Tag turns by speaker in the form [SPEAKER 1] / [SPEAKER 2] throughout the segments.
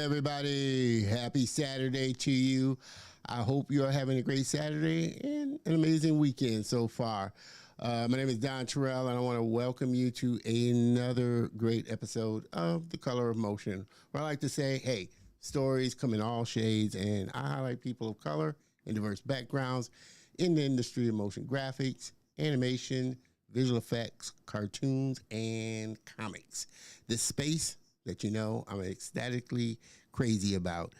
[SPEAKER 1] everybody? Happy Saturday to you. I hope you are having a great Saturday and an amazing weekend so far. My name is Don Terrell, and I want to welcome you to another great episode of The Color of Motion, where I like to say, hey, stories come in all shades, and I highlight people of color and diverse backgrounds in the industry of motion graphics, animation, visual effects, cartoons, and comics. This space that you know I'm ecstatically crazy about.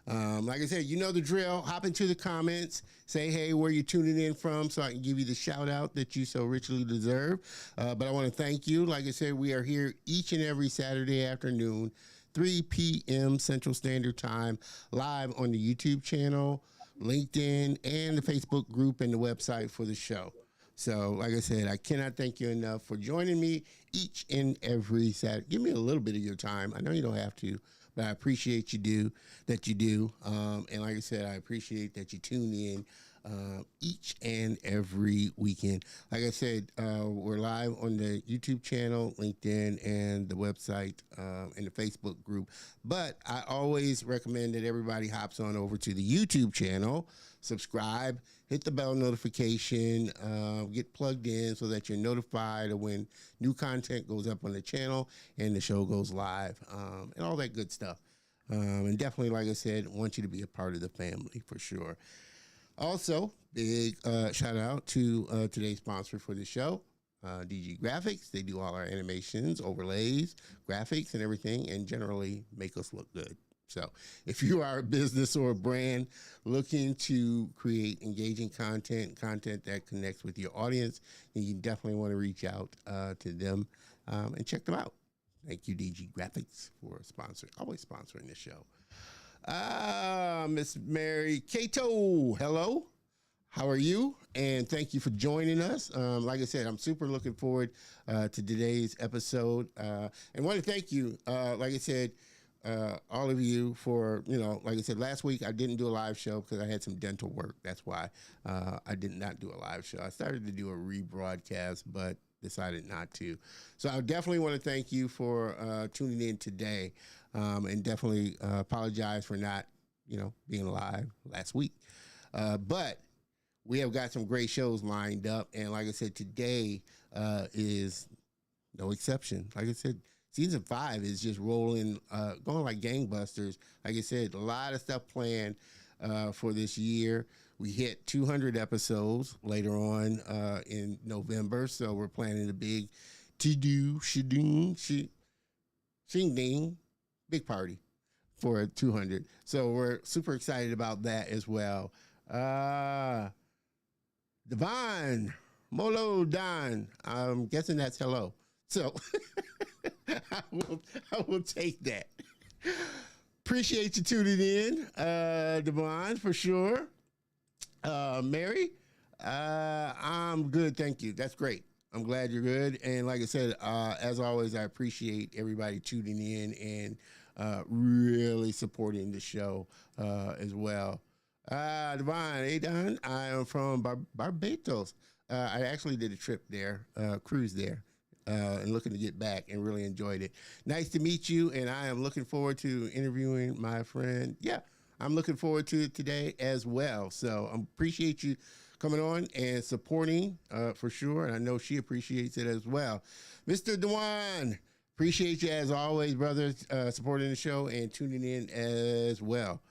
[SPEAKER 1] Like I said, you know the drill. Hop into the comments. Say, hey, where you tuning in from so I can give you the shout out that you so richly deserve. But I want to thank you. Like I said, we are here each and every Saturday afternoon, 3 p.m. Central Standard Time, live on the YouTube channel, LinkedIn, and the Facebook group and the website for the show. So, like I said, I cannot thank you enough for joining me each and every Saturday. Give me a little bit of your time. I know you don't have to, but I appreciate you do. And like I said, I appreciate that you tune in each and every weekend. Like I said, we're live on the YouTube channel, LinkedIn, and the website and the Facebook group. But I always recommend that everybody hops on over to the YouTube channel, subscribe, hit the bell notification, get plugged in so that you're notified of when new content goes up on the channel and the show goes live, and all that good stuff. And definitely, like I said, want you to be a part of the family for sure. Also, big shout out to today's sponsor for the show, DG Graphics. They do all our animations, overlays, graphics, and everything, and generally make us look good. So if you are a business or a brand looking to create engaging content that connects with your audience, then you definitely want to reach out to them and check them out. Thank you, DG Graphics, for always sponsoring the show. Miss Mary Cato, hello. How are you? And thank you for joining us. Like I said, I'm super looking forward to today's episode. And want to thank you, like I said, all of you for, like I said, last week I didn't do a live show because I had some dental work. That's why I did not do a live show. I started to do a rebroadcast, but decided not to. So I definitely want to thank you for tuning in today, and definitely apologize for not, being live last week. But we have got some great shows lined up, and like I said, today is no exception. Like I said, Season 5 is just rolling, going like gangbusters. Like I said, a lot of stuff planned for this year. We hit 200 episodes later on in November, so we're planning a big shing ding, big party for 200. So we're super excited about that as well. Devon, Molo Don, I'm guessing that's hello. So I will take that. Appreciate you tuning in, Devon, for sure. Mary, I'm good, thank you. That's great. I'm glad you're good. And like I said, as always, I appreciate everybody tuning in and really supporting the show as well. Devon, hey Don, I am from Barbados. I actually did a trip there, cruise there. And looking to get back and really enjoyed it. Nice to meet you, and I am looking forward to interviewing my friend. Yeah, I'm looking forward to it today as well. So I appreciate you coming on and supporting for sure, and I know she appreciates it as well. Mr. Dewan, appreciate you as always, brother, supporting the show and tuning in as well.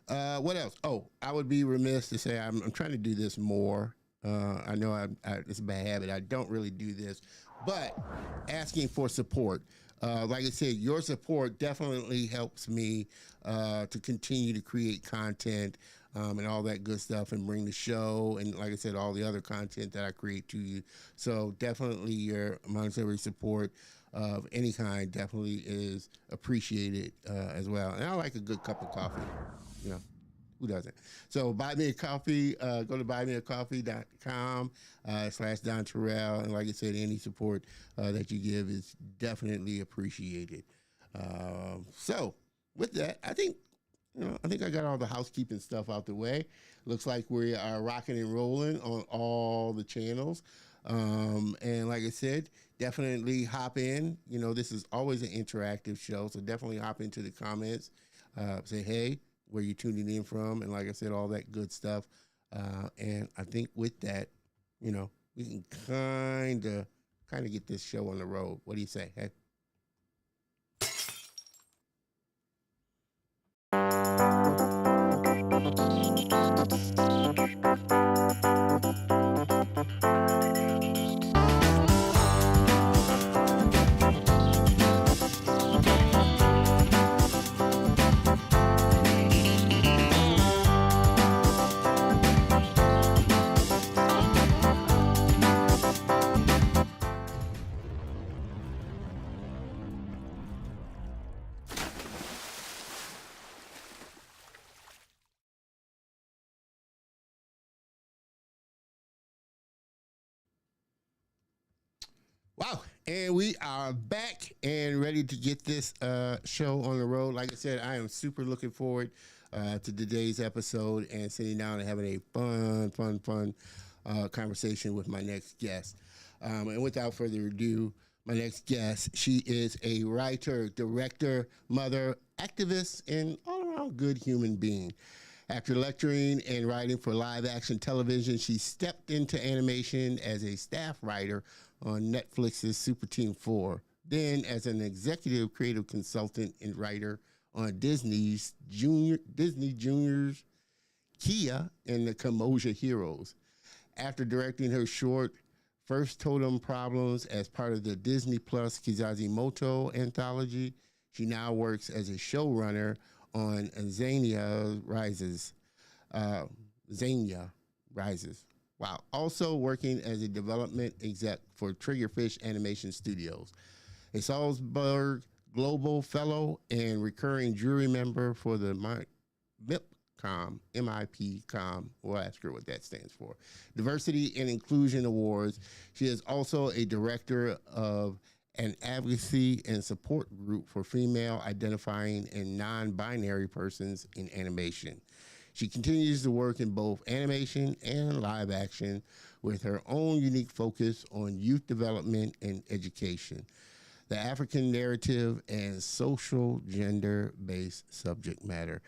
[SPEAKER 1] What else? Oh, I would be remiss to say I'm trying to do this more. I know it's a bad habit. I don't really do this. But asking for support. Like I said, your support definitely helps me to continue to create content and all that good stuff and bring the show and, like I said, all the other content that I create to you. So definitely your monetary support of any kind definitely is appreciated as well. And I like a good cup of coffee, Who doesn't? So buy me a coffee. Go to buymeacoffee.com /Don Terrell. And like I said, any support that you give is definitely appreciated. So with that, I think I got all the housekeeping stuff out the way. Looks like we are rocking and rolling on all the channels. And like I said, definitely hop in. This is always an interactive show, so definitely hop into the comments. say, hey, where you tuning in from, and like I said, all that good stuff. And I think with that, we can kind of get this show on the road. What do you say? Hey. Wow. And we are back and ready to get this show on the road. Like I said, I am super looking forward to today's episode and sitting down and having a fun conversation with my next guest. And without further ado, my next guest, she is a writer, director, mother, activist, and all around good human being. After lecturing and writing for live action television, she stepped into animation as a staff writer on Netflix's SupaTeam 4. Then as an executive creative consultant and writer on Disney Junior's Kiya and the Kimoja Heroes. After directing her short First Totem Problems as part of the Disney Plus Kizazi Moto anthology, she now works as a showrunner on Azania Rises. Azania Rises. Wow. Also working as a development exec for Triggerfish Animation Studios. A Salzburg Global Fellow and recurring jury member for the MIPCOM, we'll ask her what that stands for, Diversity and Inclusion Awards. She is also a director of an advocacy and support group for female identifying and non-binary persons in animation. She continues to work in both animation and live action with her own unique focus on youth development and education, the African narrative, and social gender-based subject matter.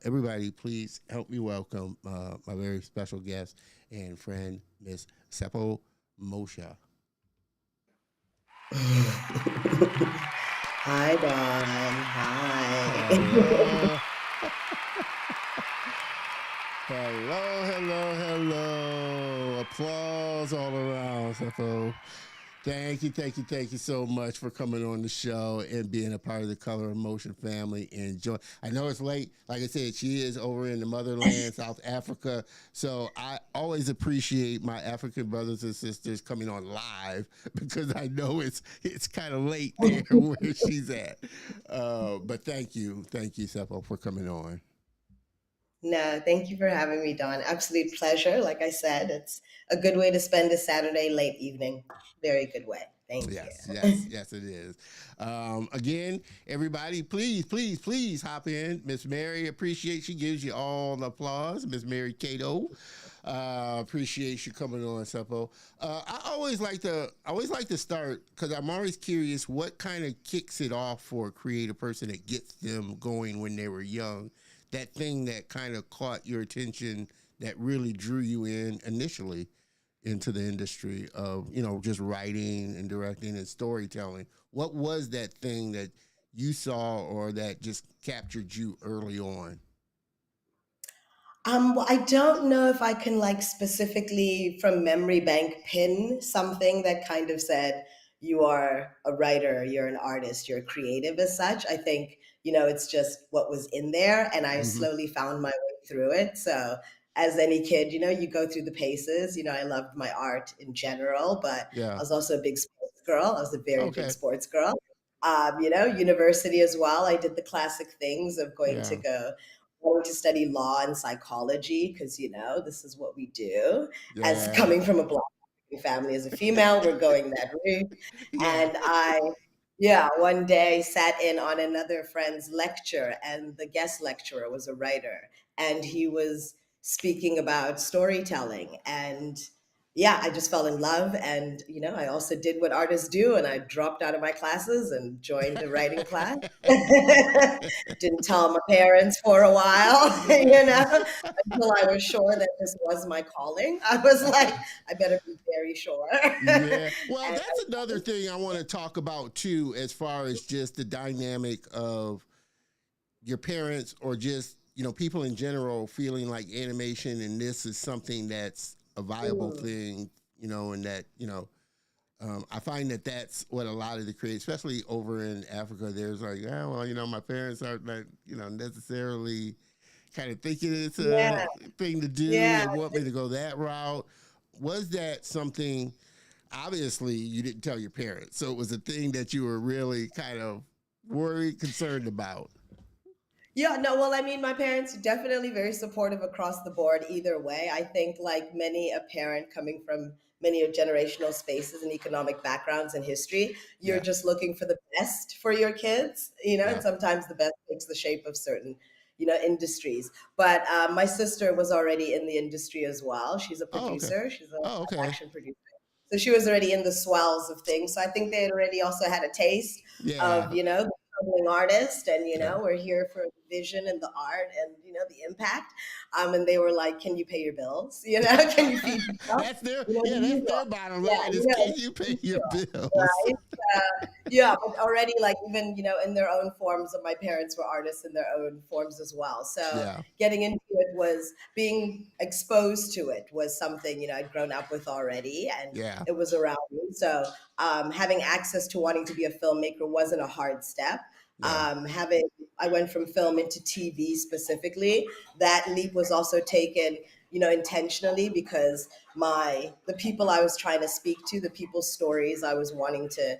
[SPEAKER 1] Everybody, please help me welcome my very special guest and friend, Miss Tshepo Moche.
[SPEAKER 2] Hi, Don. Hi.
[SPEAKER 1] Hello. Applause all around, Tshepo. Thank you so much for coming on the show and being a part of the Color of Motion family. I know it's late. Like I said, she is over in the motherland, South Africa. So I always appreciate my African brothers and sisters coming on live because I know it's kind of late there where she's at. But thank you, Tshepo, for coming on.
[SPEAKER 2] No, thank you for having me, Don. Absolute pleasure. Like I said, it's a good way to spend a Saturday late evening. Very good way. Thank
[SPEAKER 1] Yes, it is. Again, everybody, please hop in. Miss Mary, appreciate she gives you all the applause. Miss Mary Cato, appreciate you coming on, Tshepo. I always like to start because I'm always curious what kind of kicks it off for a creative person that gets them going when they were young. That thing that kind of caught your attention that really drew you in initially into the industry of, just writing and directing and storytelling. What was that thing that you saw or that just captured you early on?
[SPEAKER 2] Well, I don't know if I can like specifically from memory bank pin something that kind of said you are a writer, you're an artist, you're a creative as such. I think, it's just what was in there and I
[SPEAKER 1] Mm-hmm.
[SPEAKER 2] slowly found my way through it. So as any kid, you go through the paces. I loved my art in general, but I
[SPEAKER 1] Yeah.
[SPEAKER 2] was also a big sports girl. I was a very big
[SPEAKER 1] Okay.
[SPEAKER 2] sports girl. University as well. I did the classic things of
[SPEAKER 1] Yeah.
[SPEAKER 2] going to study law and psychology because this is what we do as
[SPEAKER 1] Yeah.
[SPEAKER 2] coming from a black family as a female, we're going that route.
[SPEAKER 1] Yeah.
[SPEAKER 2] And I yeah, one day sat in on another friend's lecture and the guest lecturer was a writer and he was speaking about storytelling and yeah, I just fell in love. And, I also did what artists do, and I dropped out of my classes and joined a writing class. Didn't tell my parents for a while, until I was sure that this was my calling. I was like, I better be very sure.
[SPEAKER 1] Yeah. Well,
[SPEAKER 2] And
[SPEAKER 1] that's another thing I want to talk about too, as far as just the dynamic of your parents or just, people in general feeling like animation and this is something that's a viable
[SPEAKER 2] mm,
[SPEAKER 1] thing, and that, I find that that's what a lot of the creators, especially over in Africa, there's like, well, my parents aren't like, necessarily kind of thinking it's a
[SPEAKER 2] yeah,
[SPEAKER 1] thing to do.
[SPEAKER 2] yeah.
[SPEAKER 1] They want me to go that route. Was that something? Obviously, you didn't tell your parents, so it was a thing that you were really kind of worried, concerned about.
[SPEAKER 2] Yeah, no, well, I mean, my parents definitely very supportive across the board either way. I think, like many a parent coming from many generational spaces and economic backgrounds and history, you're
[SPEAKER 1] Yeah,
[SPEAKER 2] just looking for the best for your kids,
[SPEAKER 1] yeah.
[SPEAKER 2] and sometimes the best takes the shape of certain, industries. But my sister was already in the industry as well. She's a
[SPEAKER 1] Oh, okay.
[SPEAKER 2] producer, she's a
[SPEAKER 1] Oh,
[SPEAKER 2] live
[SPEAKER 1] okay.
[SPEAKER 2] action producer. So she was already in the swells of things. So I think they had already also had a taste
[SPEAKER 1] Yeah,
[SPEAKER 2] of, the struggling artist, and
[SPEAKER 1] yeah.
[SPEAKER 2] we're here for the vision and the art and the impact. And they were like, can you pay your bills? Can you feed yourself?
[SPEAKER 1] That's their
[SPEAKER 2] The
[SPEAKER 1] yeah. That's
[SPEAKER 2] usual.
[SPEAKER 1] their bottom
[SPEAKER 2] Yeah,
[SPEAKER 1] line is can you
[SPEAKER 2] the
[SPEAKER 1] pay your
[SPEAKER 2] usual,
[SPEAKER 1] bills?
[SPEAKER 2] right? Yeah, but already, like, even in their own forms, of my parents were artists in their own forms as well. So
[SPEAKER 1] Yeah,
[SPEAKER 2] getting into it, was being exposed to it, was something I'd grown up with already, and
[SPEAKER 1] yeah,
[SPEAKER 2] it was around me. So having access to wanting to be a filmmaker wasn't a hard step.
[SPEAKER 1] yeah,
[SPEAKER 2] Having I went from film into TV specifically. That leap was also taken, intentionally, because the people I was trying to speak to, the people's stories I was wanting to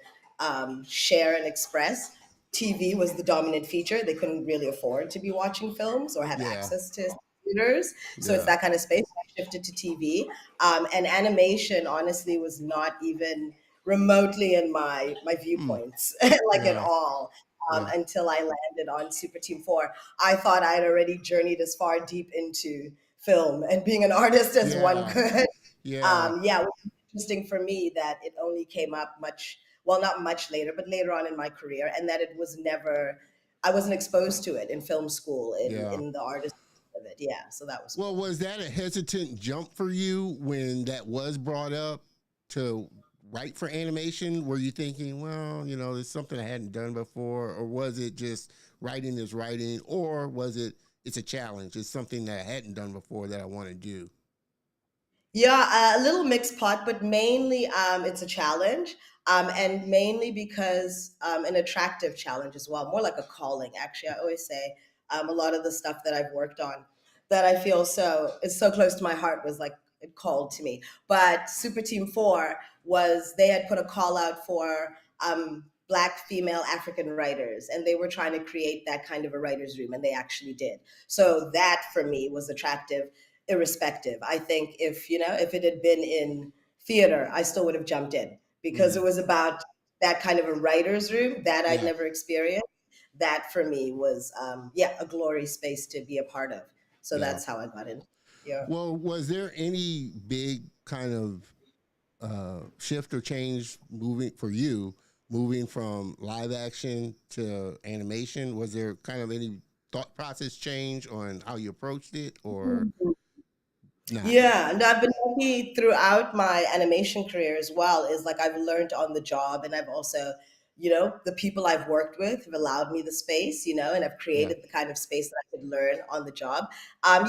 [SPEAKER 2] share and express. TV was the dominant feature. They couldn't really afford to be watching films or have
[SPEAKER 1] yeah,
[SPEAKER 2] access to computers. So it's
[SPEAKER 1] yeah.
[SPEAKER 2] that kind of space. I shifted to TV. And animation, honestly, was not even remotely in my
[SPEAKER 1] Mm,
[SPEAKER 2] viewpoints, like, at
[SPEAKER 1] yeah,
[SPEAKER 2] all.
[SPEAKER 1] yeah,
[SPEAKER 2] Until I landed on Super Team 4. I thought I had already journeyed as far deep into film and being an artist as one
[SPEAKER 1] yeah,
[SPEAKER 2] could.
[SPEAKER 1] yeah,
[SPEAKER 2] Yeah, which is interesting for me that it only came up well, not much later, but later on in my career, and that it was never, I wasn't exposed to it in film school, in
[SPEAKER 1] yeah.
[SPEAKER 2] the artist of it. Yeah, so that was
[SPEAKER 1] Well,
[SPEAKER 2] cool.
[SPEAKER 1] was that a hesitant jump for you when that was brought up to write for animation? Were you thinking, well, there's something I hadn't done before, or was it just writing is writing, or was it's a challenge, it's something that I hadn't done before that I want to do?
[SPEAKER 2] Yeah, a little mixed pot, but mainly it's a challenge, and mainly because an attractive challenge as well, more like a calling. Actually, I always say a lot of the stuff that I've worked on that I feel it's so close to my heart was like it called to me. But Super Team 4 was, they had put a call out for Black female African writers, and they were trying to create that kind of a writer's room, and they actually did. So that for me was attractive irrespective. I think if it had been in theater, I still would have jumped in, because it
[SPEAKER 1] Mm,
[SPEAKER 2] was about that kind of a writer's room that I'd
[SPEAKER 1] yeah,
[SPEAKER 2] never experienced. That for me was, yeah, a glory space to be a part of. So
[SPEAKER 1] yeah.
[SPEAKER 2] that's how I got in. Yeah.
[SPEAKER 1] Well, was there any big kind of shift or change moving for you, moving from live action to animation? Was there kind of any thought process change on how you approached it, or not?
[SPEAKER 2] Yeah, and I've been lucky throughout my animation career as well. Is like I've learned on the job, and I've also, the people I've worked with have allowed me the space, and I've
[SPEAKER 1] Yeah,
[SPEAKER 2] created the kind of space that I could learn on the job.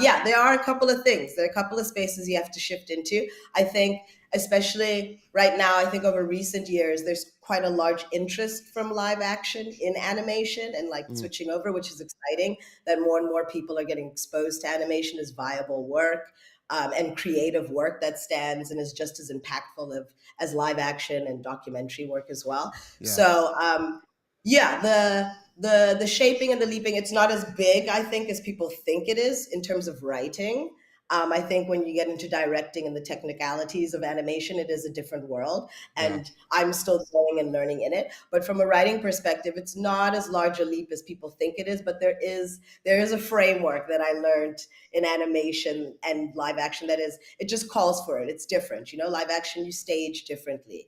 [SPEAKER 2] Yeah, there are a couple of things. There are a couple of spaces you have to shift into. I think, especially right now, I think over recent years, there's quite a large interest from live action in animation and like
[SPEAKER 1] mm,
[SPEAKER 2] switching over, which is exciting. That more and more people are getting exposed to animation as viable work, and creative work that stands and is just as impactful as live action and documentary work as well.
[SPEAKER 1] yeah,
[SPEAKER 2] So yeah, the shaping and the leaping, it's not as big, I think, as people think it is in terms of writing. I think when you get into directing and the technicalities of animation, it is a different world.
[SPEAKER 1] Yeah.
[SPEAKER 2] And I'm still growing and learning in it. But from a writing perspective, it's not as large a leap as people think it is. But there is a framework that I learned in animation and live action that is, it just calls for it. It's different. Live action, you stage differently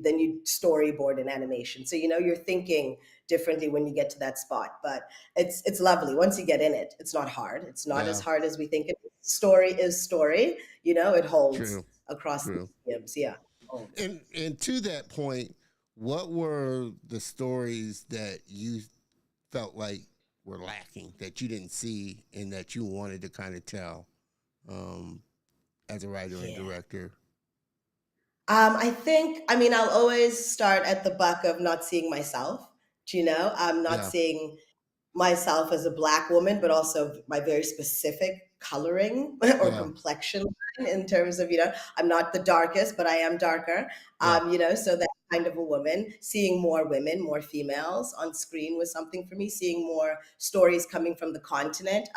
[SPEAKER 2] than you storyboard in animation. So, you're thinking differently when you get to that spot. But it's lovely. Once you get in it, it's not hard. It's not as
[SPEAKER 1] Yeah.
[SPEAKER 2] hard as we think it is. Story is story. It holds
[SPEAKER 1] True.
[SPEAKER 2] across the
[SPEAKER 1] True.
[SPEAKER 2] mediums. Yeah. Holds.
[SPEAKER 1] And to that point, what were the stories that you felt like were lacking that you didn't see and that you wanted to kind of tell um, as a writer and
[SPEAKER 2] Yeah.
[SPEAKER 1] director?
[SPEAKER 2] I'll always start at the buck of not seeing myself. I'm not
[SPEAKER 1] Yeah.
[SPEAKER 2] seeing myself as a Black woman, but also my very specific coloring or
[SPEAKER 1] Yeah.
[SPEAKER 2] complexion line in terms of, I'm not the darkest, but I am darker.
[SPEAKER 1] Yeah.
[SPEAKER 2] So that kind of a woman, seeing more women, more females on screen was something for me, seeing more stories coming from the continent.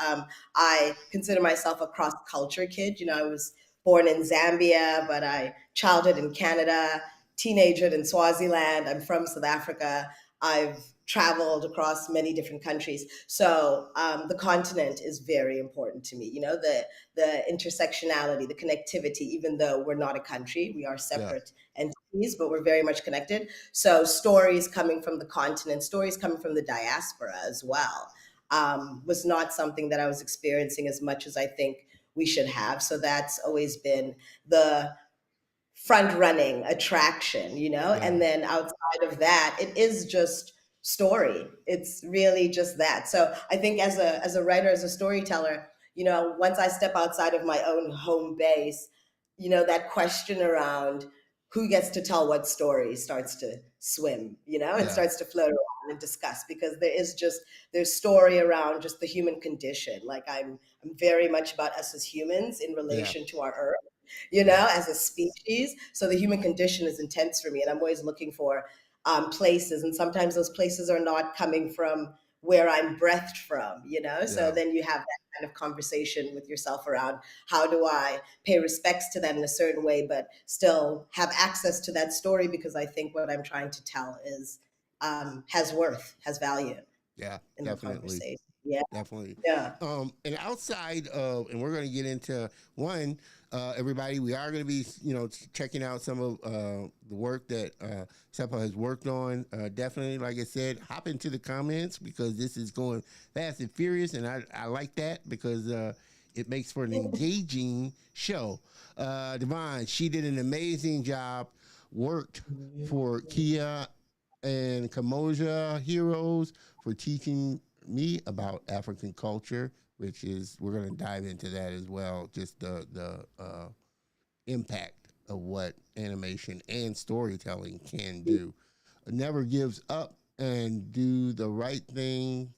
[SPEAKER 2] I consider myself a cross culture kid. I was born in Zambia, but I childhood in Canada, teenagehood in Swaziland. I'm from South Africa. I've traveled across many different countries. So the continent is very important to me. The intersectionality, the connectivity, even though we're not a country, we are
[SPEAKER 1] Yeah.
[SPEAKER 2] separate entities, but we're very much connected. So stories coming from the continent, stories coming from the diaspora as well, was not something that I was experiencing as much as I think we should have. So that's always been the front running attraction,
[SPEAKER 1] Yeah.
[SPEAKER 2] and then outside of that, it is just story. It's really just that. So I think as a writer, as a storyteller, once I step outside of my own home base, that question around who gets to tell what story starts to swim, and
[SPEAKER 1] Yeah.
[SPEAKER 2] starts to float around and discuss, because there's story around just the human condition. Like I'm very much about us as humans in
[SPEAKER 1] Yeah.
[SPEAKER 2] relation to our earth,
[SPEAKER 1] Yeah.
[SPEAKER 2] as a species. So the human condition is intense for me, and I'm always looking for places. And sometimes those places are not coming from where I'm breathed from, So
[SPEAKER 1] Yeah.
[SPEAKER 2] then you have that kind of conversation with yourself around, how do I pay respects to them in a certain way, but still have access to that story, because I think what I'm trying to tell is has worth, has value
[SPEAKER 1] Yeah.
[SPEAKER 2] in the
[SPEAKER 1] Definitely.
[SPEAKER 2] conversation. Yeah,
[SPEAKER 1] Definitely.
[SPEAKER 2] yeah.
[SPEAKER 1] And outside of, and we're going to get into everybody, we are going to be, checking out some of the work that Tshepo has worked on. Definitely, like I said, hop into the comments because this is going fast and furious, and I like that because it makes for an engaging show. Devon, she did an amazing job, worked for Kiya and Kimoja Heroes for teaching me about African culture, which is we're going to dive into that as well. Just the impact of what animation and storytelling can do. Never gives up and do the right thing.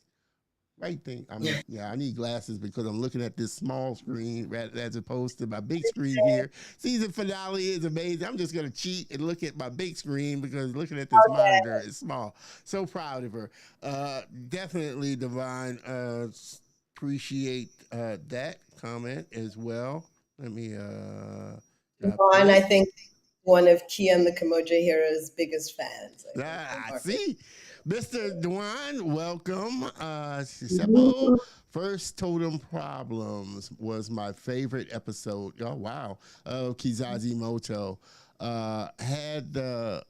[SPEAKER 1] Right thing. I need glasses because I'm looking at this small screen as opposed to my big screen here. Season finale is amazing. I'm just gonna cheat and look at my big screen because looking at this monitor is small. So proud of her. Definitely, Divine. Appreciate that comment as well. Let me drop
[SPEAKER 2] And I
[SPEAKER 1] this.
[SPEAKER 2] think one of Kiya and the Kimoja Heroes' biggest fans. I think one of
[SPEAKER 1] Ah,
[SPEAKER 2] our favorite.
[SPEAKER 1] see, Mr. Dwan, welcome. Tshepo, first Totem Problems was my favorite episode. Oh wow, of Kizazi Moto. Had the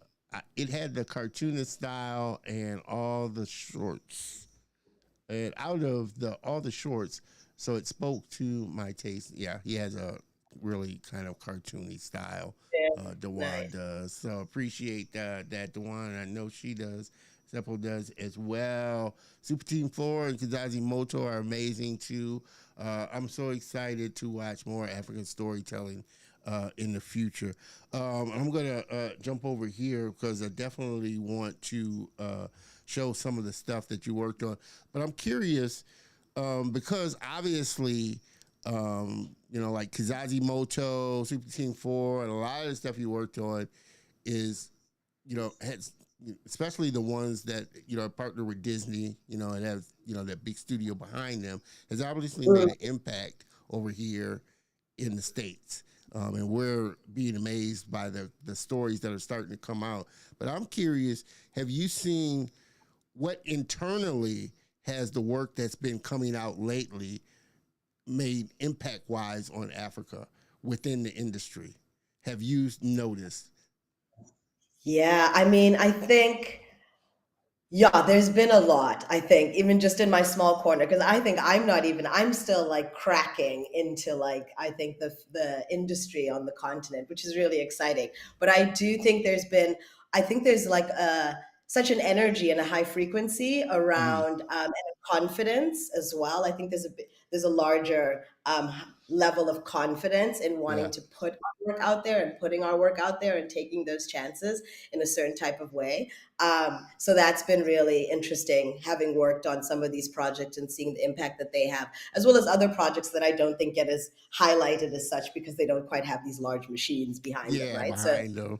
[SPEAKER 1] it had the cartoonist style and all the shorts, and out of the all the shorts, so it spoke to my taste. Yeah, he has a really kind of cartoony style.
[SPEAKER 2] Yeah,
[SPEAKER 1] Dewan
[SPEAKER 2] nice.
[SPEAKER 1] does. So appreciate that Dewan. I know she does. Seppo does as well. SupaTeam 4 and Kizazi Moto are amazing too. I'm so excited to watch more African storytelling in the future. I'm going to jump over here because I definitely want to show some of the stuff that you worked on. But I'm curious because obviously, like Kizazi Moto, Super Team 4, and a lot of the stuff you worked on is, has, especially the ones that, partner with Disney, and have, that big studio behind them, has obviously made an impact over here in the States. And we're being amazed by the stories that are starting to come out. But I'm curious, have you seen what internally has the work that's been coming out lately made impact wise on Africa within the industry? Have you noticed?
[SPEAKER 2] Yeah, I mean, I think yeah, there's been a lot, I think, even just in my small corner, because I think I'm still like cracking into like, I think the industry on the continent, which is really exciting. But I do think I think there's like such an energy and a high frequency
[SPEAKER 1] Mm,
[SPEAKER 2] around and a confidence as well. I think there's a larger level of confidence in
[SPEAKER 1] yeah,
[SPEAKER 2] wanting to put our work out there and putting our work out there and taking those chances in a certain type of way. So that's been really interesting, having worked on some of these projects and seeing the impact that they have, as well as other projects that I don't think get as highlighted as such because they don't quite have these large machines behind them,
[SPEAKER 1] yeah,
[SPEAKER 2] right? So
[SPEAKER 1] behind them.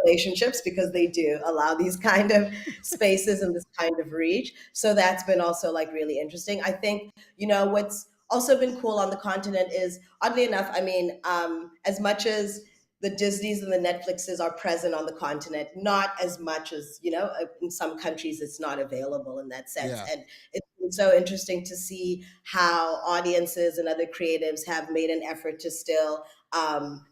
[SPEAKER 2] relationships because they do allow these kind of spaces and this kind of reach. So that's been also like really interesting. I think, what's also been cool on the continent is, oddly enough, I mean, as much as the Disneys and the Netflixes are present on the continent, not as much as, in some countries it's not available in that sense.
[SPEAKER 1] Yeah,
[SPEAKER 2] And it's been so interesting to see how audiences and other creatives have made an effort to still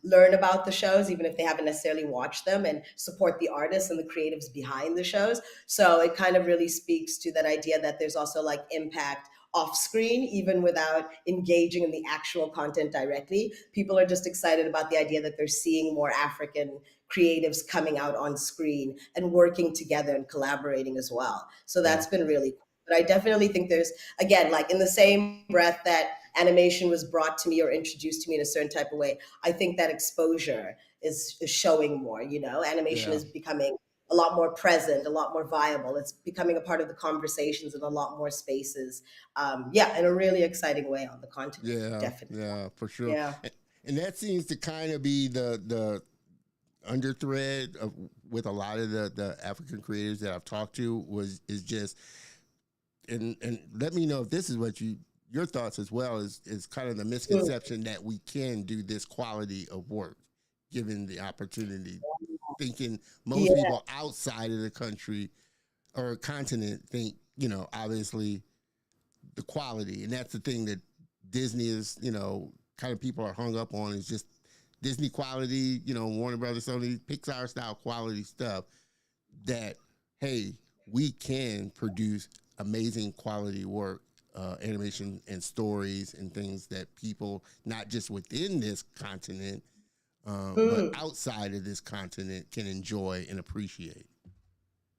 [SPEAKER 2] learn about the shows, even if they haven't necessarily watched them, and support the artists and the creatives behind the shows. So it kind of really speaks to that idea that there's also like impact off screen, even without engaging in the actual content directly. People are just excited about the idea that they're seeing more African creatives coming out on screen and working together and collaborating as well. So
[SPEAKER 1] yeah,
[SPEAKER 2] that's been really cool. But I definitely think there's, again, like in the same breath that animation was brought to me or introduced to me in a certain type of way, I think that exposure is showing more. Animation
[SPEAKER 1] yeah,
[SPEAKER 2] is becoming a lot more present, a lot more viable. It's becoming a part of the conversations in a lot more spaces. Yeah, in a really exciting way on the continent,
[SPEAKER 1] yeah,
[SPEAKER 2] definitely.
[SPEAKER 1] yeah, for sure.
[SPEAKER 2] Yeah.
[SPEAKER 1] And that seems to kind of be the underthread of with a lot of the African creators that I've talked to is just and let me know if this is what your thoughts as well is kind of the
[SPEAKER 2] Mm.
[SPEAKER 1] misconception that we can do this quality of work given the opportunity. Thinking most
[SPEAKER 2] Yeah.
[SPEAKER 1] people outside of the country or continent think, obviously the quality. And that's the thing that Disney is, kind of people are hung up on is just Disney quality, Warner Brothers, Sony, Pixar style quality stuff that, hey, we can produce amazing quality work, animation and stories and things that people, not just within this continent, but
[SPEAKER 2] Mm.
[SPEAKER 1] outside of this continent can enjoy and appreciate.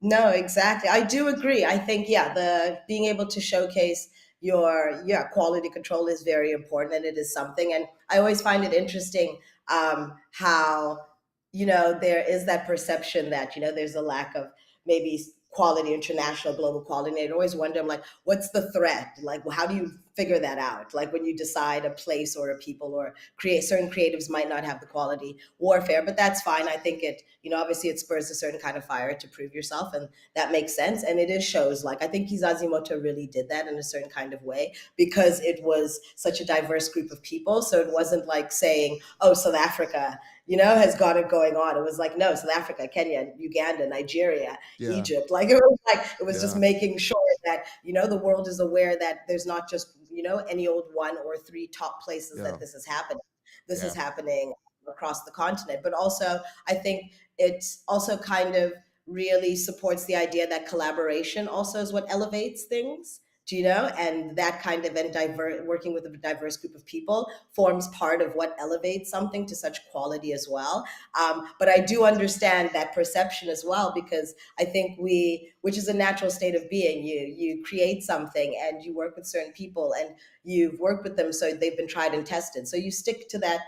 [SPEAKER 2] No, exactly. I do agree. I think, yeah, the being able to showcase your quality control is very important, and it is something. And I always find it interesting how there is that perception that there's a lack of maybe quality, international, global quality. And I always wonder, I'm like, what's the threat? Like, how do you figure that out? Like when you decide a place or a people or create certain creatives might not have the quality warfare, but that's fine. I think it, obviously it spurs a certain kind of fire to prove yourself, and that makes sense. And it is shows like, I think Kizazi Moto really did that in a certain kind of way because it was such a diverse group of people. So it wasn't like saying, oh, South Africa, has got it going on. It was like, no, South Africa, Kenya, Uganda, Nigeria,
[SPEAKER 1] Yeah,
[SPEAKER 2] Egypt. Like it was just
[SPEAKER 1] yeah,
[SPEAKER 2] making sure that, the world is aware that there's not just, any old one or three top places
[SPEAKER 1] yeah,
[SPEAKER 2] that this is happening. This is
[SPEAKER 1] yeah,
[SPEAKER 2] happening across the continent. But also, I think it's also kind of really supports the idea that collaboration also is what elevates things. Do you know? And that kind of working with a diverse group of people forms part of what elevates something to such quality as well. But I do understand that perception as well because I think which is a natural state of being, you create something and you work with certain people and you've worked with them, so they've been tried and tested. So you stick to that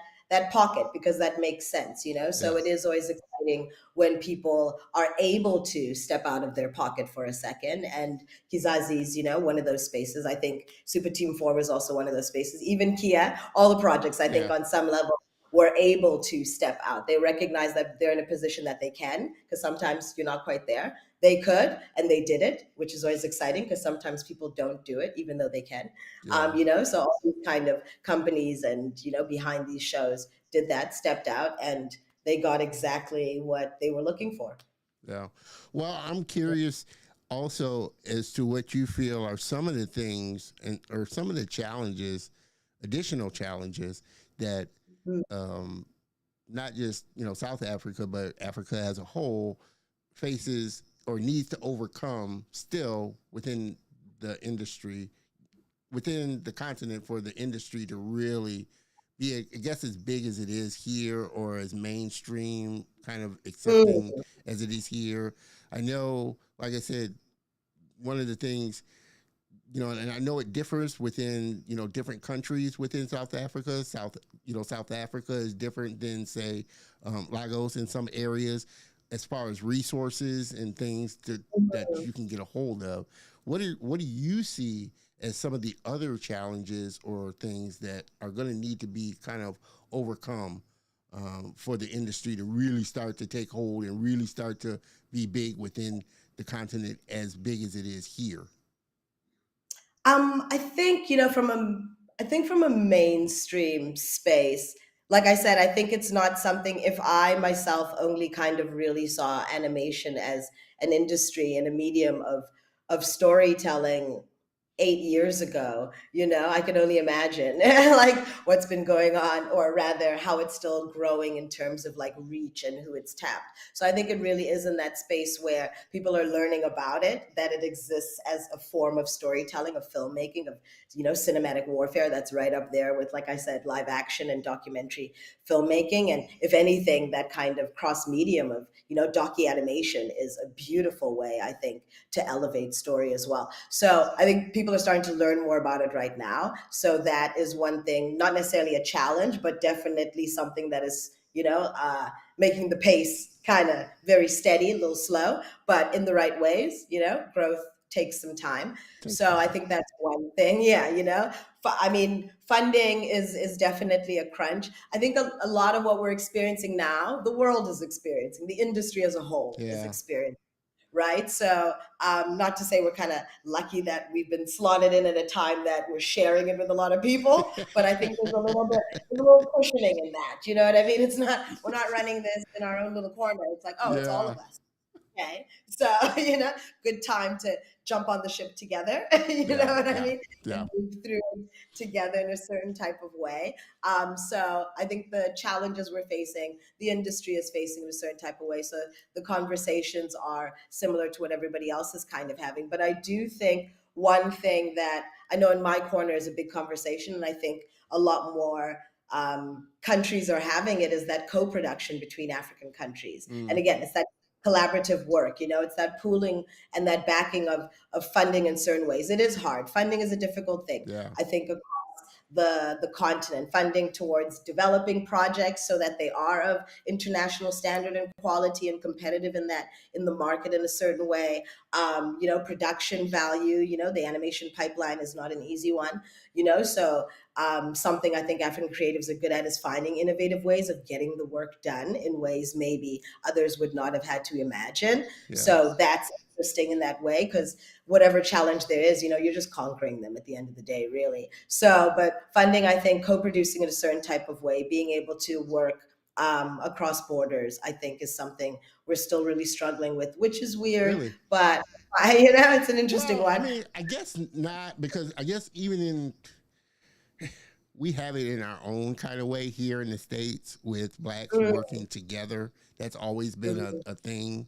[SPEAKER 2] pocket because that makes sense. So
[SPEAKER 1] yeah,
[SPEAKER 2] it is always exciting when people are able to step out of their pocket for a second. And Kizazi's, one of those spaces. I think SupaTeam 4 was also one of those spaces. Even Kiya, all the projects, I think
[SPEAKER 1] yeah,
[SPEAKER 2] on some level were able to step out. They recognize that they're in a position that they can, because sometimes you're not quite there. They could, and they did it, which is always exciting because sometimes people don't do it, even though they can.
[SPEAKER 1] Yeah.
[SPEAKER 2] So all these kind of companies and, behind these shows did that, stepped out, and they got exactly what they were looking for.
[SPEAKER 1] Yeah. Well, I'm curious also as to what you feel are some of the things or some of the challenges, additional challenges that
[SPEAKER 2] Mm.
[SPEAKER 1] um, not just South Africa, but Africa as a whole faces or needs to overcome still within the industry, within the continent, for the industry to really be, I guess, as big as it is here, or as mainstream kind of accepting
[SPEAKER 2] Mm.
[SPEAKER 1] as it is here. I know, like I said, one of the things, and I know it differs within, different countries within South Africa. South Africa is different than, say, Lagos in some areas as far as resources and things that you can get a hold of. What do you see as some of the other challenges or things that are going to need to be kind of overcome for the industry to really start to take hold and really start to be big within the continent, as big as it is here?
[SPEAKER 2] I think, from a mainstream space, like I said, I think it's not something, if I myself only kind of really saw animation as an industry and a medium of storytelling 8 years ago, I can only imagine like what's been going on, or rather how it's still growing in terms of like reach and who it's tapped. So I think it really is in that space where people are learning about it, that it exists as a form of storytelling, of filmmaking, of, cinematic warfare that's right up there with, like I said, live action and documentary filmmaking. And if anything, that kind of cross medium of, docu animation is a beautiful way, I think, to elevate story as well. So I think people are starting to learn more about it right now. So that is one thing, not necessarily a challenge, but definitely something that is, making the pace kind of very steady, a little slow, but in the right ways. Growth takes some time.
[SPEAKER 1] Take
[SPEAKER 2] So I
[SPEAKER 1] some.
[SPEAKER 2] think that's one thing. Yeah, I mean, funding is definitely a crunch. I think a lot of what we're experiencing now, the world is experiencing, the industry as a whole is
[SPEAKER 1] Yeah.
[SPEAKER 2] experiencing. Right. So, not to say we're kind of lucky that we've been slotted in at a time that we're sharing it with a lot of people, but I think there's a little cushioning in that. You know what I mean? We're not running this in our own little corner. It's like, oh, it's all
[SPEAKER 1] Yeah.
[SPEAKER 2] of us. Okay. So, good time to jump on the ship together, you know
[SPEAKER 1] Yeah.
[SPEAKER 2] what I
[SPEAKER 1] Yeah.
[SPEAKER 2] mean?
[SPEAKER 1] Yeah.
[SPEAKER 2] And move through together in a certain type of way. So I think the challenges we're facing, the industry is facing in a certain type of way. So the conversations are similar to what everybody else is kind of having. But I do think one thing that I know in my corner is a big conversation, and I think a lot more countries are having it, is that co-production between African countries. And
[SPEAKER 1] Mm.
[SPEAKER 2] again, it's that collaborative work, it's that pooling and that backing of funding in certain ways. It is hard. Funding is a difficult thing.
[SPEAKER 1] Yeah.
[SPEAKER 2] I think the continent, funding towards developing projects so that they are of international standard and quality and competitive in the market in a certain way. Production value, the animation pipeline is not an easy one, so something I think African creatives are good at is finding innovative ways of getting the work done in ways maybe others would not have had to imagine. So
[SPEAKER 1] Yes.
[SPEAKER 2] that's interesting in that way, because whatever challenge there is, you're just conquering them at the end of the day, really. So, but funding, I think, co-producing in a certain type of way, being able to work across borders, I think, is something we're still really struggling with, which is weird,
[SPEAKER 1] Really?
[SPEAKER 2] but it's an interesting
[SPEAKER 1] Well, I
[SPEAKER 2] one.
[SPEAKER 1] mean, I guess not, because I guess even we have it in our own kind of way here in the States with blacks
[SPEAKER 2] Mm,
[SPEAKER 1] working together. That's always been
[SPEAKER 2] mhm.
[SPEAKER 1] a thing,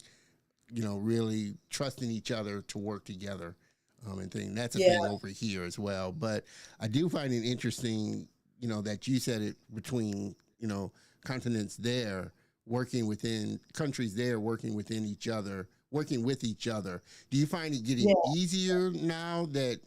[SPEAKER 1] really trusting each other to work together, and thing. That's a
[SPEAKER 2] Yeah,
[SPEAKER 1] thing over here as well. But I do find it interesting, that you said it between, continents there working within countries there working within each other, working with each other. Do you find it getting
[SPEAKER 2] yeah.
[SPEAKER 1] easier now that,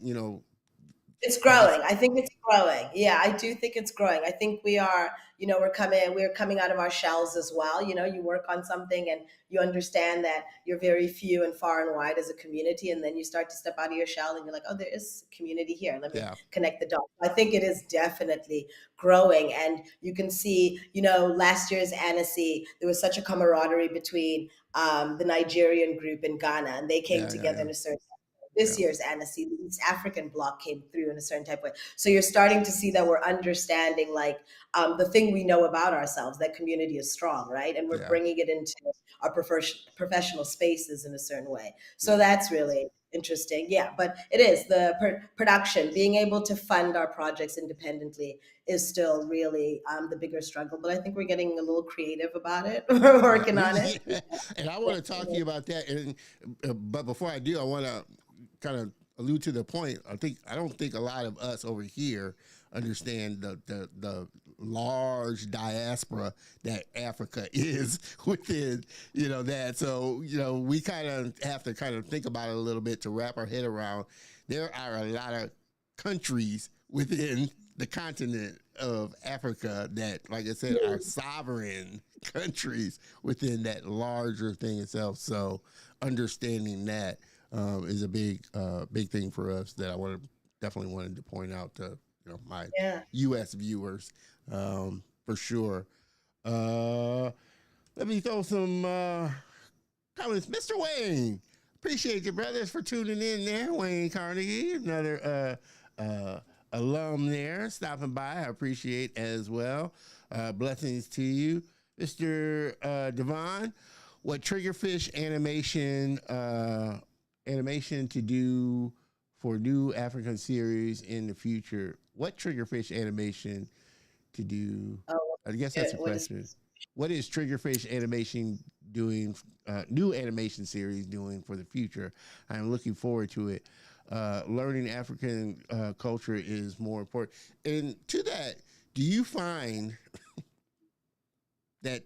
[SPEAKER 2] It's
[SPEAKER 1] I just
[SPEAKER 2] growing. I think it's growing. Yeah, I do think it's growing. I think we are, we're coming out of our shells as well. You work on something and you understand that you're very few and far and wide as a community, and then you start to step out of your shell and you're like, oh, there is community here. Let me
[SPEAKER 1] yeah
[SPEAKER 2] connect the dots. I think it is definitely growing, and you can see, last year's Annecy, there was such a camaraderie between the Nigerian group in Ghana, and they came
[SPEAKER 1] yeah yeah
[SPEAKER 2] together
[SPEAKER 1] yeah
[SPEAKER 2] in a certain
[SPEAKER 1] yeah
[SPEAKER 2] this year's Annecy, the East African bloc came through in a certain type of way. So you're starting to see that we're understanding like the thing we know about ourselves, that community is strong, right? And we're
[SPEAKER 1] yeah
[SPEAKER 2] bringing it into our professional spaces in a certain way. So
[SPEAKER 1] yeah.
[SPEAKER 2] that's really interesting. Yeah, but it is the production, being able to fund our projects independently is still really the bigger struggle. But I think we're getting a little creative about it. We're
[SPEAKER 1] Yeah,
[SPEAKER 2] working on it.
[SPEAKER 1] yeah, and I want to talk to you about that. And but before I do, I want to kind of allude to the point. I don't think a lot of us over here understand the large diaspora that Africa is within that. So we kind of have to kind of think about it a little bit to wrap our head around. There are a lot of countries within the continent of Africa that, like I said, are sovereign countries within that larger thing itself. So understanding that is a big thing for us that definitely wanted to point out to my
[SPEAKER 2] Yeah.
[SPEAKER 1] U.S. viewers for sure. Uh, Let me throw some comments, Mr. Wayne. Appreciate you, brothers, for tuning in there. Wayne Carnegie, another alum there, stopping by. I appreciate as well. Blessings to you, Mr. Devon. What Triggerfish animation to do for new African series in the future? What Triggerfish animation to do?
[SPEAKER 2] Oh,
[SPEAKER 1] I guess that's a
[SPEAKER 2] what is
[SPEAKER 1] question. What is Triggerfish Animation doing? New animation series doing for the future? I'm looking forward to it. Learning African culture is more important. And to that, do you find that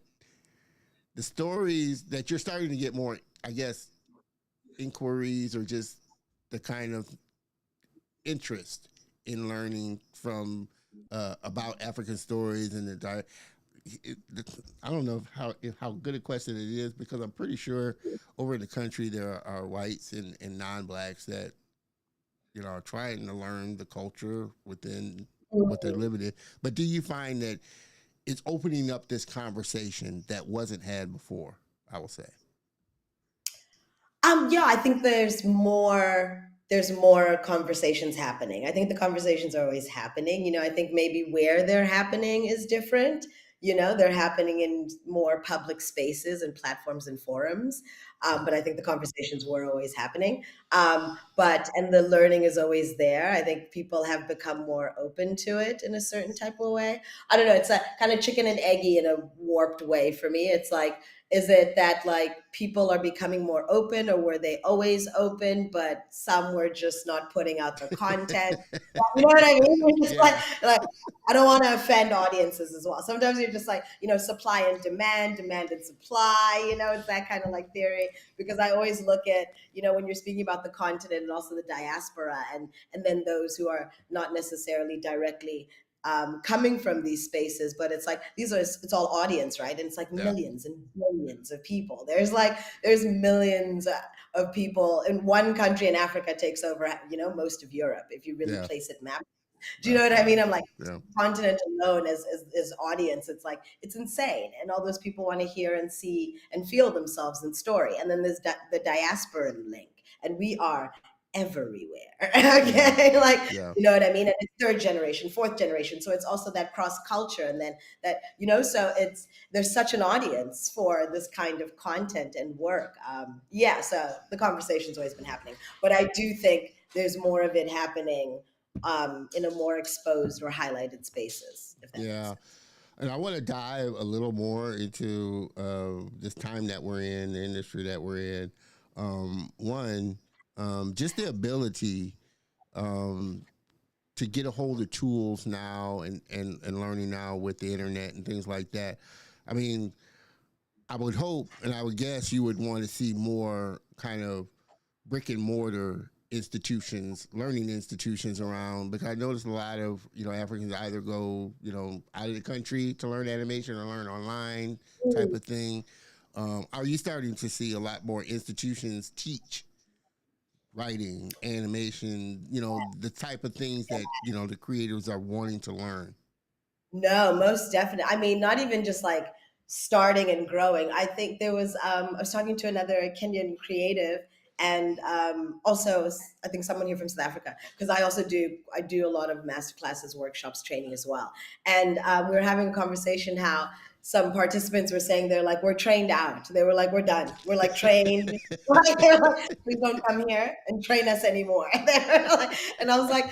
[SPEAKER 1] the stories that you're starting to get more, I guess, inquiries or just the kind of interest in learning from about African stories and it, I don't know how good a question it is because I'm pretty sure over in the country there are whites and non-blacks that are trying to learn the culture within what they're living in. But do you find that it's opening up this conversation that wasn't had before? I will say.
[SPEAKER 2] Yeah, I think there's more conversations happening. I think the conversations are always happening. I think maybe where they're happening is different. They're happening in more public spaces and platforms and forums. But I think the conversations were always happening. And the learning is always there. I think people have become more open to it in a certain type of way. I don't know. It's a kind of chicken and eggy in a warped way for me. It's like, is it that like people are becoming more open, or were they always open, but some were just not putting out the content? You know what I mean? We're just
[SPEAKER 1] Yeah,
[SPEAKER 2] like I don't want to offend audiences as well. Sometimes you're just like, supply and demand, demand and supply, it's that kind of like theory. Because I always look at, when you're speaking about the continent and also the diaspora and then those who are not necessarily directly coming from these spaces, but it's like it's all audience, right? And it's like
[SPEAKER 1] yeah,
[SPEAKER 2] millions and billions of people. There's millions of people in one country, in Africa takes over, most of Europe if you really
[SPEAKER 1] yeah.
[SPEAKER 2] place it map. Do you know
[SPEAKER 1] That's
[SPEAKER 2] what I
[SPEAKER 1] right.
[SPEAKER 2] mean? I'm like,
[SPEAKER 1] Yeah,
[SPEAKER 2] continent alone as audience, it's like it's insane, and all those people want to hear and see and feel themselves in story. And then there's the diasporan link, and we are everywhere.
[SPEAKER 1] yeah,
[SPEAKER 2] Okay, like
[SPEAKER 1] yeah,
[SPEAKER 2] you know what I mean. And it's third generation, fourth generation, so it's also that cross culture, and then that so there's such an audience for this kind of content and work. Yeah, so the conversation's always been happening, but I do think there's more of it happening in a more exposed or highlighted spaces, if that makes
[SPEAKER 1] yeah.
[SPEAKER 2] sense.
[SPEAKER 1] And I want to dive a little more into this time that we're in, the industry that we're in. One, just the ability um, to get a hold of tools now and learning now with the internet and things like that. I mean, I would hope and I would guess you would want to see more kind of brick and mortar institutions, learning institutions around, because I noticed a lot of, Africans either go, out of the country to learn animation or learn online type of thing. Are you starting to see a lot more institutions teach writing, animation, the type of things that, the creators are wanting to learn?
[SPEAKER 2] No, most definitely. I mean, not even just like starting and growing. I think there was, I was talking to another Kenyan creative and also I think someone here from South Africa, because I do a lot of master classes, workshops, training as well. And we were having a conversation how some participants were saying they're like, we're trained out. They were like, we're done. We're like trained. Like, they're like, please don't come here and train us anymore. And I was like,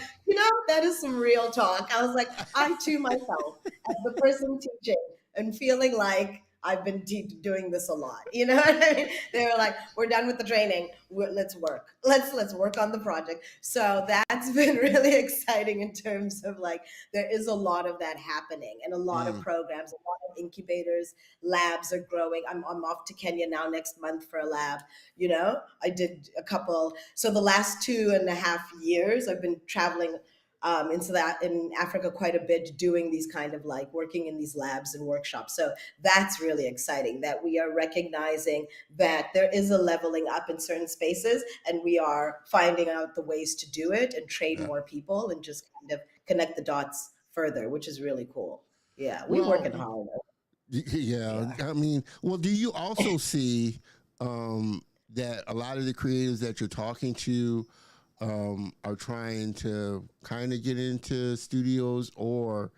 [SPEAKER 2] that is some real talk. I was like, I too myself, as the person teaching and feeling like I've been doing this a lot. You know what I mean? They were like, "We're done with the training. Let's work. Let's work on the project." So that's been really exciting in terms of like there is a lot of that happening and a lot of
[SPEAKER 1] Mm,
[SPEAKER 2] programs, a lot of incubators, labs are growing. I'm off to Kenya now next month for a lab. I did a couple. So the last 2.5 years, I've been traveling into that in Africa quite a bit, doing these kind of like working in these labs and workshops. So that's really exciting that we are recognizing that there is a leveling up in certain spaces, and we are finding out the ways to do it and train
[SPEAKER 1] yeah.
[SPEAKER 2] more people and just kind of connect the dots further, which is really cool. Yeah, we
[SPEAKER 1] Well,
[SPEAKER 2] working hard.
[SPEAKER 1] yeah.
[SPEAKER 2] Yeah.
[SPEAKER 1] I mean, well, do you also see that a lot of the creators that you're talking to are trying to kind of get into studios, or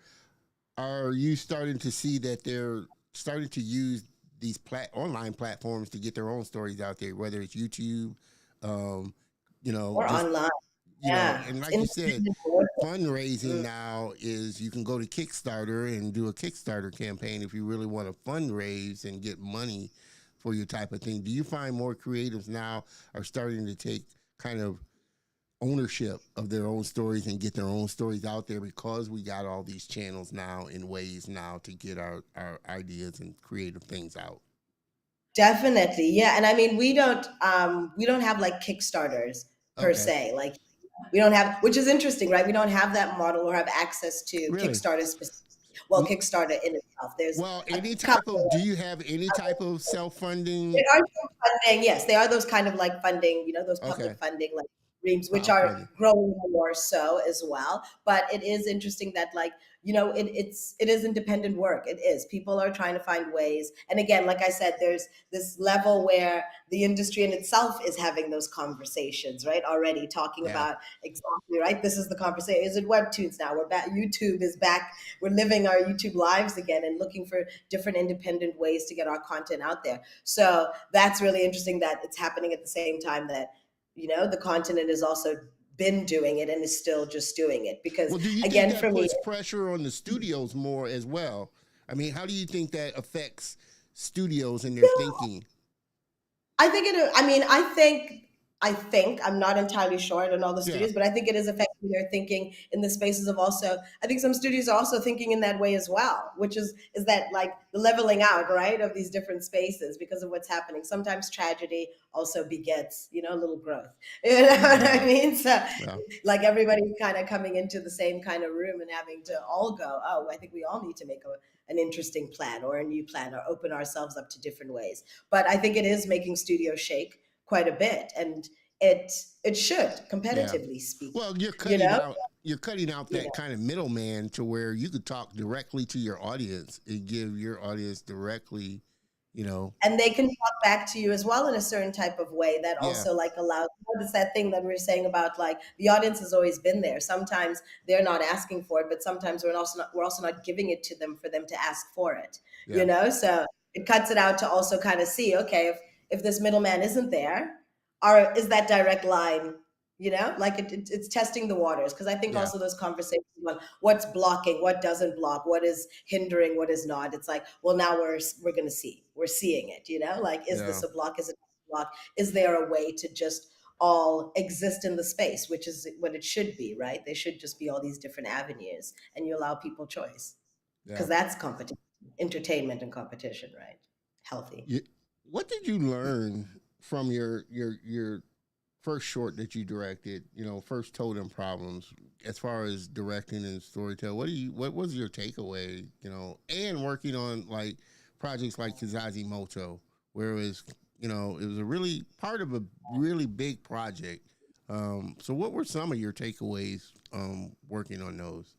[SPEAKER 1] are you starting to see that they're starting to use these online platforms to get their own stories out there, whether it's YouTube, um,
[SPEAKER 2] Or
[SPEAKER 1] just
[SPEAKER 2] online. Yeah,
[SPEAKER 1] and
[SPEAKER 2] it's
[SPEAKER 1] like you said,
[SPEAKER 2] independent work.
[SPEAKER 1] fundraising
[SPEAKER 2] Mm.
[SPEAKER 1] now is you can go to Kickstarter and do a Kickstarter campaign if you really want to fundraise and get money for your type of thing. Do you find more creatives now are starting to take kind of ownership of their own stories and get their own stories out there, because we got all these channels now and ways now to get our ideas and creative things out?
[SPEAKER 2] Definitely, yeah. And I mean, we don't have like Kickstarters per
[SPEAKER 1] Okay.
[SPEAKER 2] se. Like we don't have, which is interesting, right? We don't have that model or have access to
[SPEAKER 1] Really?
[SPEAKER 2] Kickstarter specifically. Well,
[SPEAKER 1] W-
[SPEAKER 2] Kickstarter in itself, there's
[SPEAKER 1] Well,
[SPEAKER 2] a
[SPEAKER 1] any type of,
[SPEAKER 2] couple.
[SPEAKER 1] do you have any type of self
[SPEAKER 2] They
[SPEAKER 1] funding?
[SPEAKER 2] are some funding, yes. They are those kind of like funding, those public
[SPEAKER 1] Okay.
[SPEAKER 2] funding like streams, which are
[SPEAKER 1] Crowdfunding.
[SPEAKER 2] growing more so as well. But it is interesting that like, it is independent work. It is. People are trying to find ways. And again, like I said, there's this level where the industry in itself is having those conversations, right? Already talking
[SPEAKER 1] Yeah.
[SPEAKER 2] about exactly, right? This is the conversation. Is it webtoons now? We're back. YouTube is back. We're living our YouTube lives again and looking for different independent ways to get our content out there. So that's really interesting that it's happening at the same time that, the continent has also been doing it and is still just doing it. Because
[SPEAKER 1] Well, do you think
[SPEAKER 2] again,
[SPEAKER 1] that
[SPEAKER 2] for me,
[SPEAKER 1] puts pressure on the studios more as well? I mean, how do you think that affects studios and their thinking?
[SPEAKER 2] I think it. I mean, I think I'm not entirely sure. I don't know the
[SPEAKER 1] Yeah.
[SPEAKER 2] studios, but I think it is affecting their thinking in the spaces of also. I think some studios are also thinking in that way as well, which is that like the leveling out, right, of these different spaces because of what's happening. Sometimes tragedy also begets, a little growth. You know what I
[SPEAKER 1] Yeah.
[SPEAKER 2] mean? So
[SPEAKER 1] Yeah.
[SPEAKER 2] like everybody kind of coming into the same kind of room and having to all go, oh, I think we all need to make an interesting plan or a new plan or open ourselves up to different ways. But I think it is making studios shake quite a bit, and it it should,
[SPEAKER 1] Yeah.
[SPEAKER 2] competitively speaking.
[SPEAKER 1] Well,
[SPEAKER 2] You know,
[SPEAKER 1] you're cutting out
[SPEAKER 2] you
[SPEAKER 1] that
[SPEAKER 2] know,
[SPEAKER 1] kind of middleman to where you could talk directly to your audience and give your audience directly, you know.
[SPEAKER 2] and they can talk back to you as well in a certain type of way that
[SPEAKER 1] Yeah.
[SPEAKER 2] also like allows. It's that thing that we are saying about like the audience has always been there. Sometimes they're not asking for it, but sometimes we're also not giving it to them for them to ask for it.
[SPEAKER 1] Yeah.
[SPEAKER 2] So it cuts it out to also kind of see, okay, if this middleman isn't there, or is that direct line, like it's testing the waters, because I think
[SPEAKER 1] Yeah.
[SPEAKER 2] also those conversations on what's blocking, what doesn't block, what is hindering, what is not. It's like, well, now we're going to see, we're seeing it, like, is
[SPEAKER 1] Yeah.
[SPEAKER 2] this a block, is it a block, is there a way to just all exist in the space, which is what it should be, right? There should just be all these different avenues and you allow people choice,
[SPEAKER 1] Yeah.
[SPEAKER 2] because that's competition, entertainment and competition, right? Healthy.
[SPEAKER 1] You, what did you learn from your first short that you directed, first Totem Problems, as far as directing and storytelling, what was your takeaway, and working on like projects like Kizazi Moto, where it was a really part of a really big project. So what were some of your takeaways working on those?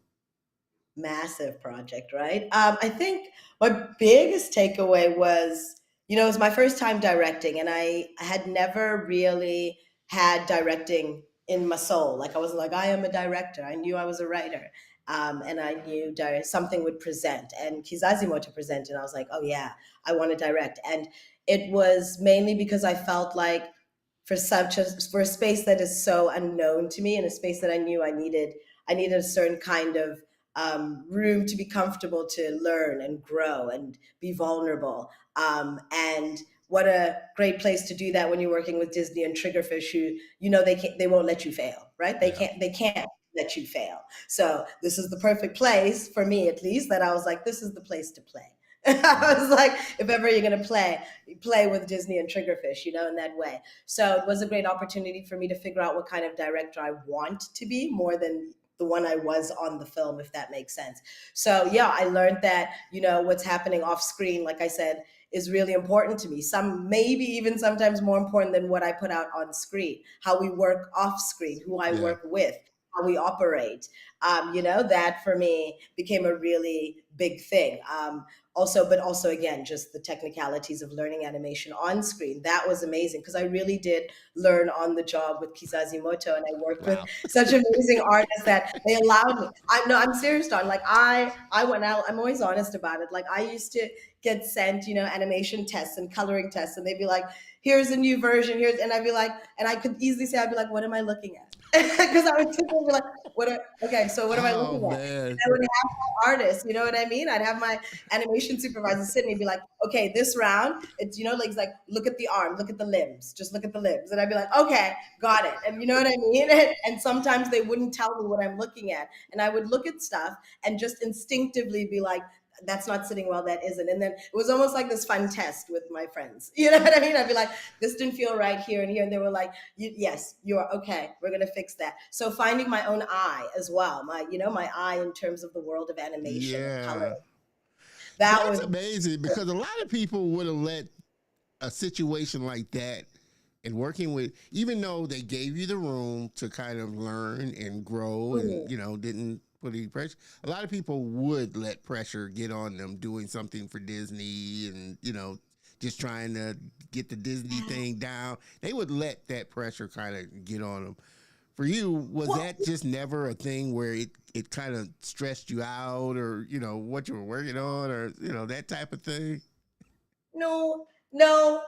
[SPEAKER 2] Massive project, right? I think my biggest takeaway was, it was my first time directing, and I had never really had directing in my soul. Like I was like, I am a director. I knew I was a writer, and I knew something would present, and Kizazimo to present, and I was like, oh yeah, I want to direct. And it was mainly because I felt like for a space that is so unknown to me, and a space that I knew I needed a certain kind of room to be comfortable to learn and grow and be vulnerable. And what a great place to do that when you're working with Disney and Triggerfish, who they won't let you fail, right?
[SPEAKER 1] Yeah.
[SPEAKER 2] They can't let you fail. So this is the perfect place for me, at least, that I was like, this is the place to play. I was like, if ever you're gonna play with Disney and Triggerfish, in that way. So it was a great opportunity for me to figure out what kind of director I want to be, more than the one I was on the film, if that makes sense. So yeah, I learned that, what's happening off screen, like I said, is really important to me. Some maybe even sometimes more important than what I put out on screen. How we work off screen, who I
[SPEAKER 1] Yeah.
[SPEAKER 2] work with, how we operate. That for me became a really big thing. But also again, just the technicalities of learning animation on screen. That was amazing because I really did learn on the job with Kizazi Moto, and I worked with
[SPEAKER 1] Wow.
[SPEAKER 2] such amazing artists that they allowed me. I'm serious, Don. Like I went out. I'm always honest about it. Like I used to get sent, animation tests and coloring tests, and they'd be like, "Here's a new version. And I'd be like, and I could easily say, I'd be like, "What am I looking at?" Because I would sit there and be like, okay, so what am I
[SPEAKER 1] Oh
[SPEAKER 2] looking at?"
[SPEAKER 1] man.
[SPEAKER 2] I would have my artist, you know what I mean? I'd have my animation supervisor sit and he'd be like, okay, this round, it's, like, it's like, look at the arm, look at the limbs, just look at the limbs. And I'd be like, okay, got it. And you know what I mean? And sometimes they wouldn't tell me what I'm looking at. And I would look at stuff and just instinctively be like, that's not sitting well, that isn't. And then it was almost like this fun test with my friends. You know what I mean? I'd be like, this didn't feel right here and here. And they were like, yes, you're okay. We're going to fix that. So finding my own eye as well, my eye in terms of the world of animation and color.
[SPEAKER 1] Yeah.
[SPEAKER 2] That
[SPEAKER 1] That's
[SPEAKER 2] was,
[SPEAKER 1] amazing because a lot of people would have let a situation like that and working with, even though they gave you the room to kind of learn and grow and,
[SPEAKER 2] mm,
[SPEAKER 1] didn't put any pressure, a lot of people would let pressure get on them doing something for Disney and, just trying to get the Disney thing down. They would let that pressure kind of get on them. For you, was
[SPEAKER 2] well,
[SPEAKER 1] that just never a thing where it kind of stressed you out or, what you were working on or, that type of thing?
[SPEAKER 2] no, no,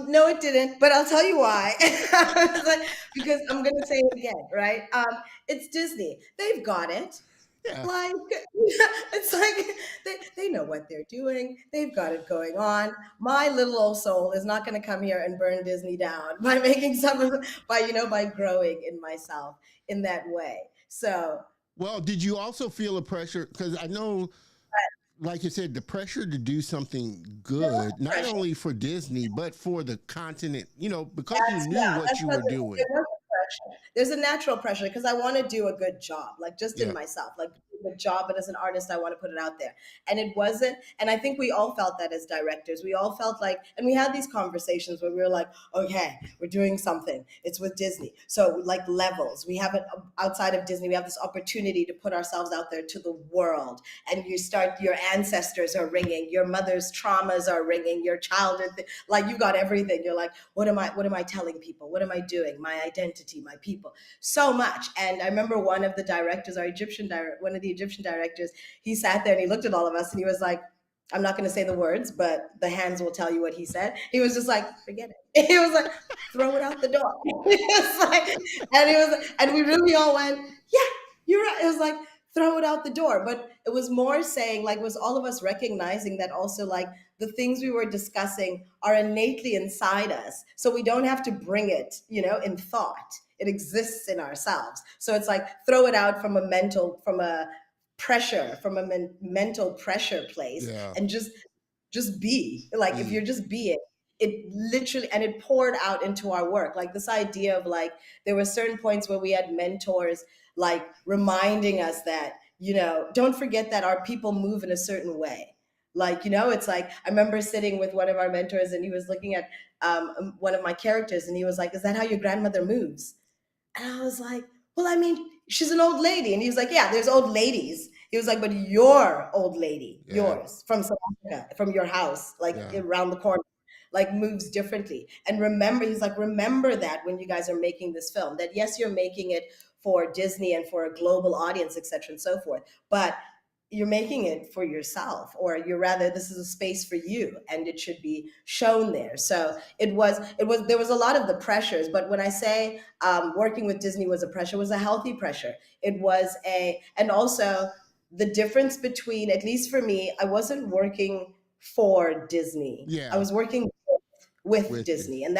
[SPEAKER 2] no, it didn't. But I'll tell you why. I was like, because I'm going to say it again, right? It's Disney. They've got it.
[SPEAKER 1] Yeah.
[SPEAKER 2] Like, it's like they know what they're doing. They've got it going on. My little old soul is not going to come here and burn Disney down by making by growing in myself in that way. So
[SPEAKER 1] Well, did you also feel a pressure? Because I know, like you said, the pressure to do something
[SPEAKER 2] there was
[SPEAKER 1] good, not
[SPEAKER 2] pressure.
[SPEAKER 1] only for Disney, but for the continent, because you
[SPEAKER 2] That's
[SPEAKER 1] knew
[SPEAKER 2] yeah,
[SPEAKER 1] what
[SPEAKER 2] that's
[SPEAKER 1] you
[SPEAKER 2] what
[SPEAKER 1] were doing.
[SPEAKER 2] there was a pressure. There's a natural pressure because I want to do a good job, like just in
[SPEAKER 1] Yeah.
[SPEAKER 2] myself, like do a good job. But as an artist, I want to put it out there. And it wasn't. And I think we all felt that as directors. We all felt like, and we had these conversations where we were like, okay, we're doing something. It's with Disney, so like levels. We have it outside of Disney. We have this opportunity to put ourselves out there to the world. And your ancestors are ringing, your mother's traumas are ringing, your childhood, like you got everything. You're like, what am I telling people? What am I doing? My identity, my people, so much. And I remember one of the directors, one of the Egyptian directors, he sat there and he looked at all of us and he was like, I'm not going to say the words, but the hands will tell you what he said. He was just like, forget it. He was like, throw it out the door. He was like, and we really all went, yeah, you're right. It was like, throw it out the door. But it was more saying, like, it was all of us recognizing that also, like, the things we were discussing are innately inside us. So we don't have to bring it, in thought. It exists in ourselves. So it's like throw it out from a pressure, from a mental pressure place,
[SPEAKER 1] Yeah.
[SPEAKER 2] and just be. Like if
[SPEAKER 1] Be.
[SPEAKER 2] you're just being, it literally, and it poured out into our work. Like this idea of like, there were certain points where we had mentors like reminding us that, don't forget that our people move in a certain way. Like, it's like, I remember sitting with one of our mentors and he was looking at one of my characters and he was like, is that how your grandmother moves? And I was like, well, I mean, she's an old lady. And he was like, yeah, there's old ladies. He was like, but your old lady,
[SPEAKER 1] Yeah.
[SPEAKER 2] yours from South Africa, from your house, like
[SPEAKER 1] Yeah.
[SPEAKER 2] around the corner, like moves differently. And remember, he's like, remember that when you guys are making this film, that yes, you're making it for Disney and for a global audience, etc., and so forth. But you're making it for yourself, or you're rather, this is a space for you and it should be shown there. So there was a lot of the pressures, but when I say working with Disney was a pressure, it was a healthy pressure. It was and also the difference between, at least for me, I wasn't working for Disney. I
[SPEAKER 1] Yeah.
[SPEAKER 2] was working with
[SPEAKER 1] With
[SPEAKER 2] Disney.
[SPEAKER 1] this.
[SPEAKER 2] And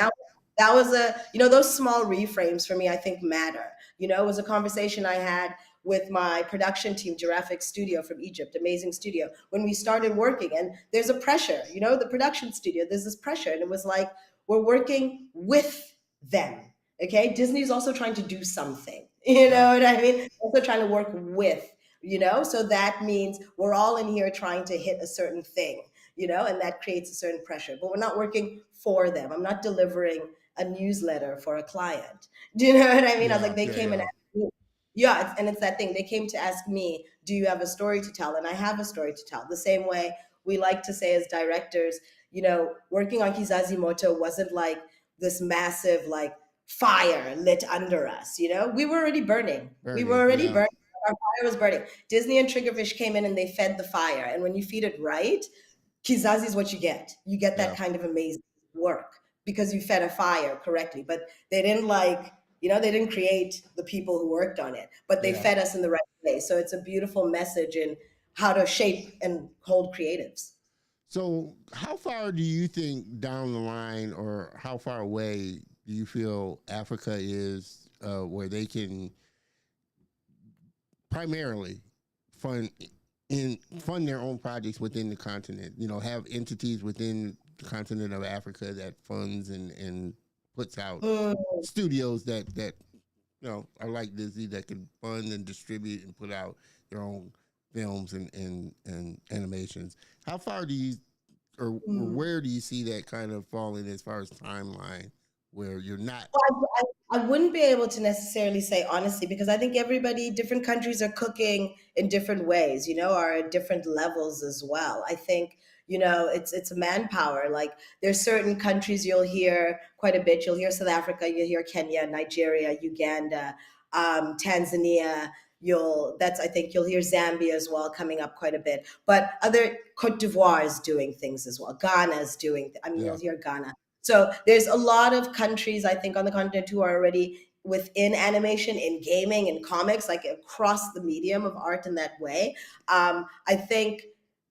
[SPEAKER 2] that was those small reframes for me, I think matter. It was a conversation I had with my production team, Giraffic Studio from Egypt, amazing studio, when we started working. And there's a pressure, the production studio, there's this pressure. And it was like, we're working with them. Okay. Disney's also trying to do something. You
[SPEAKER 1] Yeah.
[SPEAKER 2] know what I mean? Also trying to work with, so that means we're all in here trying to hit a certain thing, and that creates a certain pressure. But we're not working for them. I'm not delivering a newsletter for a client. Do you know what I mean? I was
[SPEAKER 1] Yeah.
[SPEAKER 2] like, they
[SPEAKER 1] Yeah.
[SPEAKER 2] came and
[SPEAKER 1] Yeah.
[SPEAKER 2] asked me. Yeah, and it's that thing. They came to ask me, do you have a story to tell? And I have a story to tell. The same way we like to say as directors, working on Kizazi Moto wasn't like this massive like fire lit under us. We were already burning. We were
[SPEAKER 1] Burning.
[SPEAKER 2] already
[SPEAKER 1] Yeah.
[SPEAKER 2] burning. Our fire was burning. Disney and Triggerfish came in and they fed the fire. And when you feed it right, Kizazi is what you get. You get that
[SPEAKER 1] Yeah.
[SPEAKER 2] kind of amazing work because you fed a fire correctly. But they didn't they didn't create the people who worked on it, but they
[SPEAKER 1] Yeah.
[SPEAKER 2] fed us in the right way. So it's a beautiful message in how to shape and hold creatives.
[SPEAKER 1] So, how far do you think down the line, or how far away do you feel Africa is, where they can primarily fund fund their own projects within the continent? Have entities within the continent of Africa that funds and puts out
[SPEAKER 2] Mm.
[SPEAKER 1] studios that are like Disney, that can fund and distribute and put out their own films and animations. How far do you, or where do you see that kind of falling as far as timeline, where you're not?
[SPEAKER 2] Well, I wouldn't be able to necessarily say honestly because I think different countries are cooking in different ways, are at different levels as well. I think, it's manpower. Like there's certain countries you'll hear quite a bit. You'll hear South Africa, you'll hear Kenya, Nigeria, Uganda, Tanzania. I think you'll hear Zambia as well coming up quite a bit. But other Cote d'Ivoire is doing things as well. Ghana is doing. I mean,
[SPEAKER 1] Yeah.
[SPEAKER 2] you'll hear Ghana. So there's a lot of countries, I think, on the continent who are already within animation, in gaming, in comics, like across the medium of art in that way. I think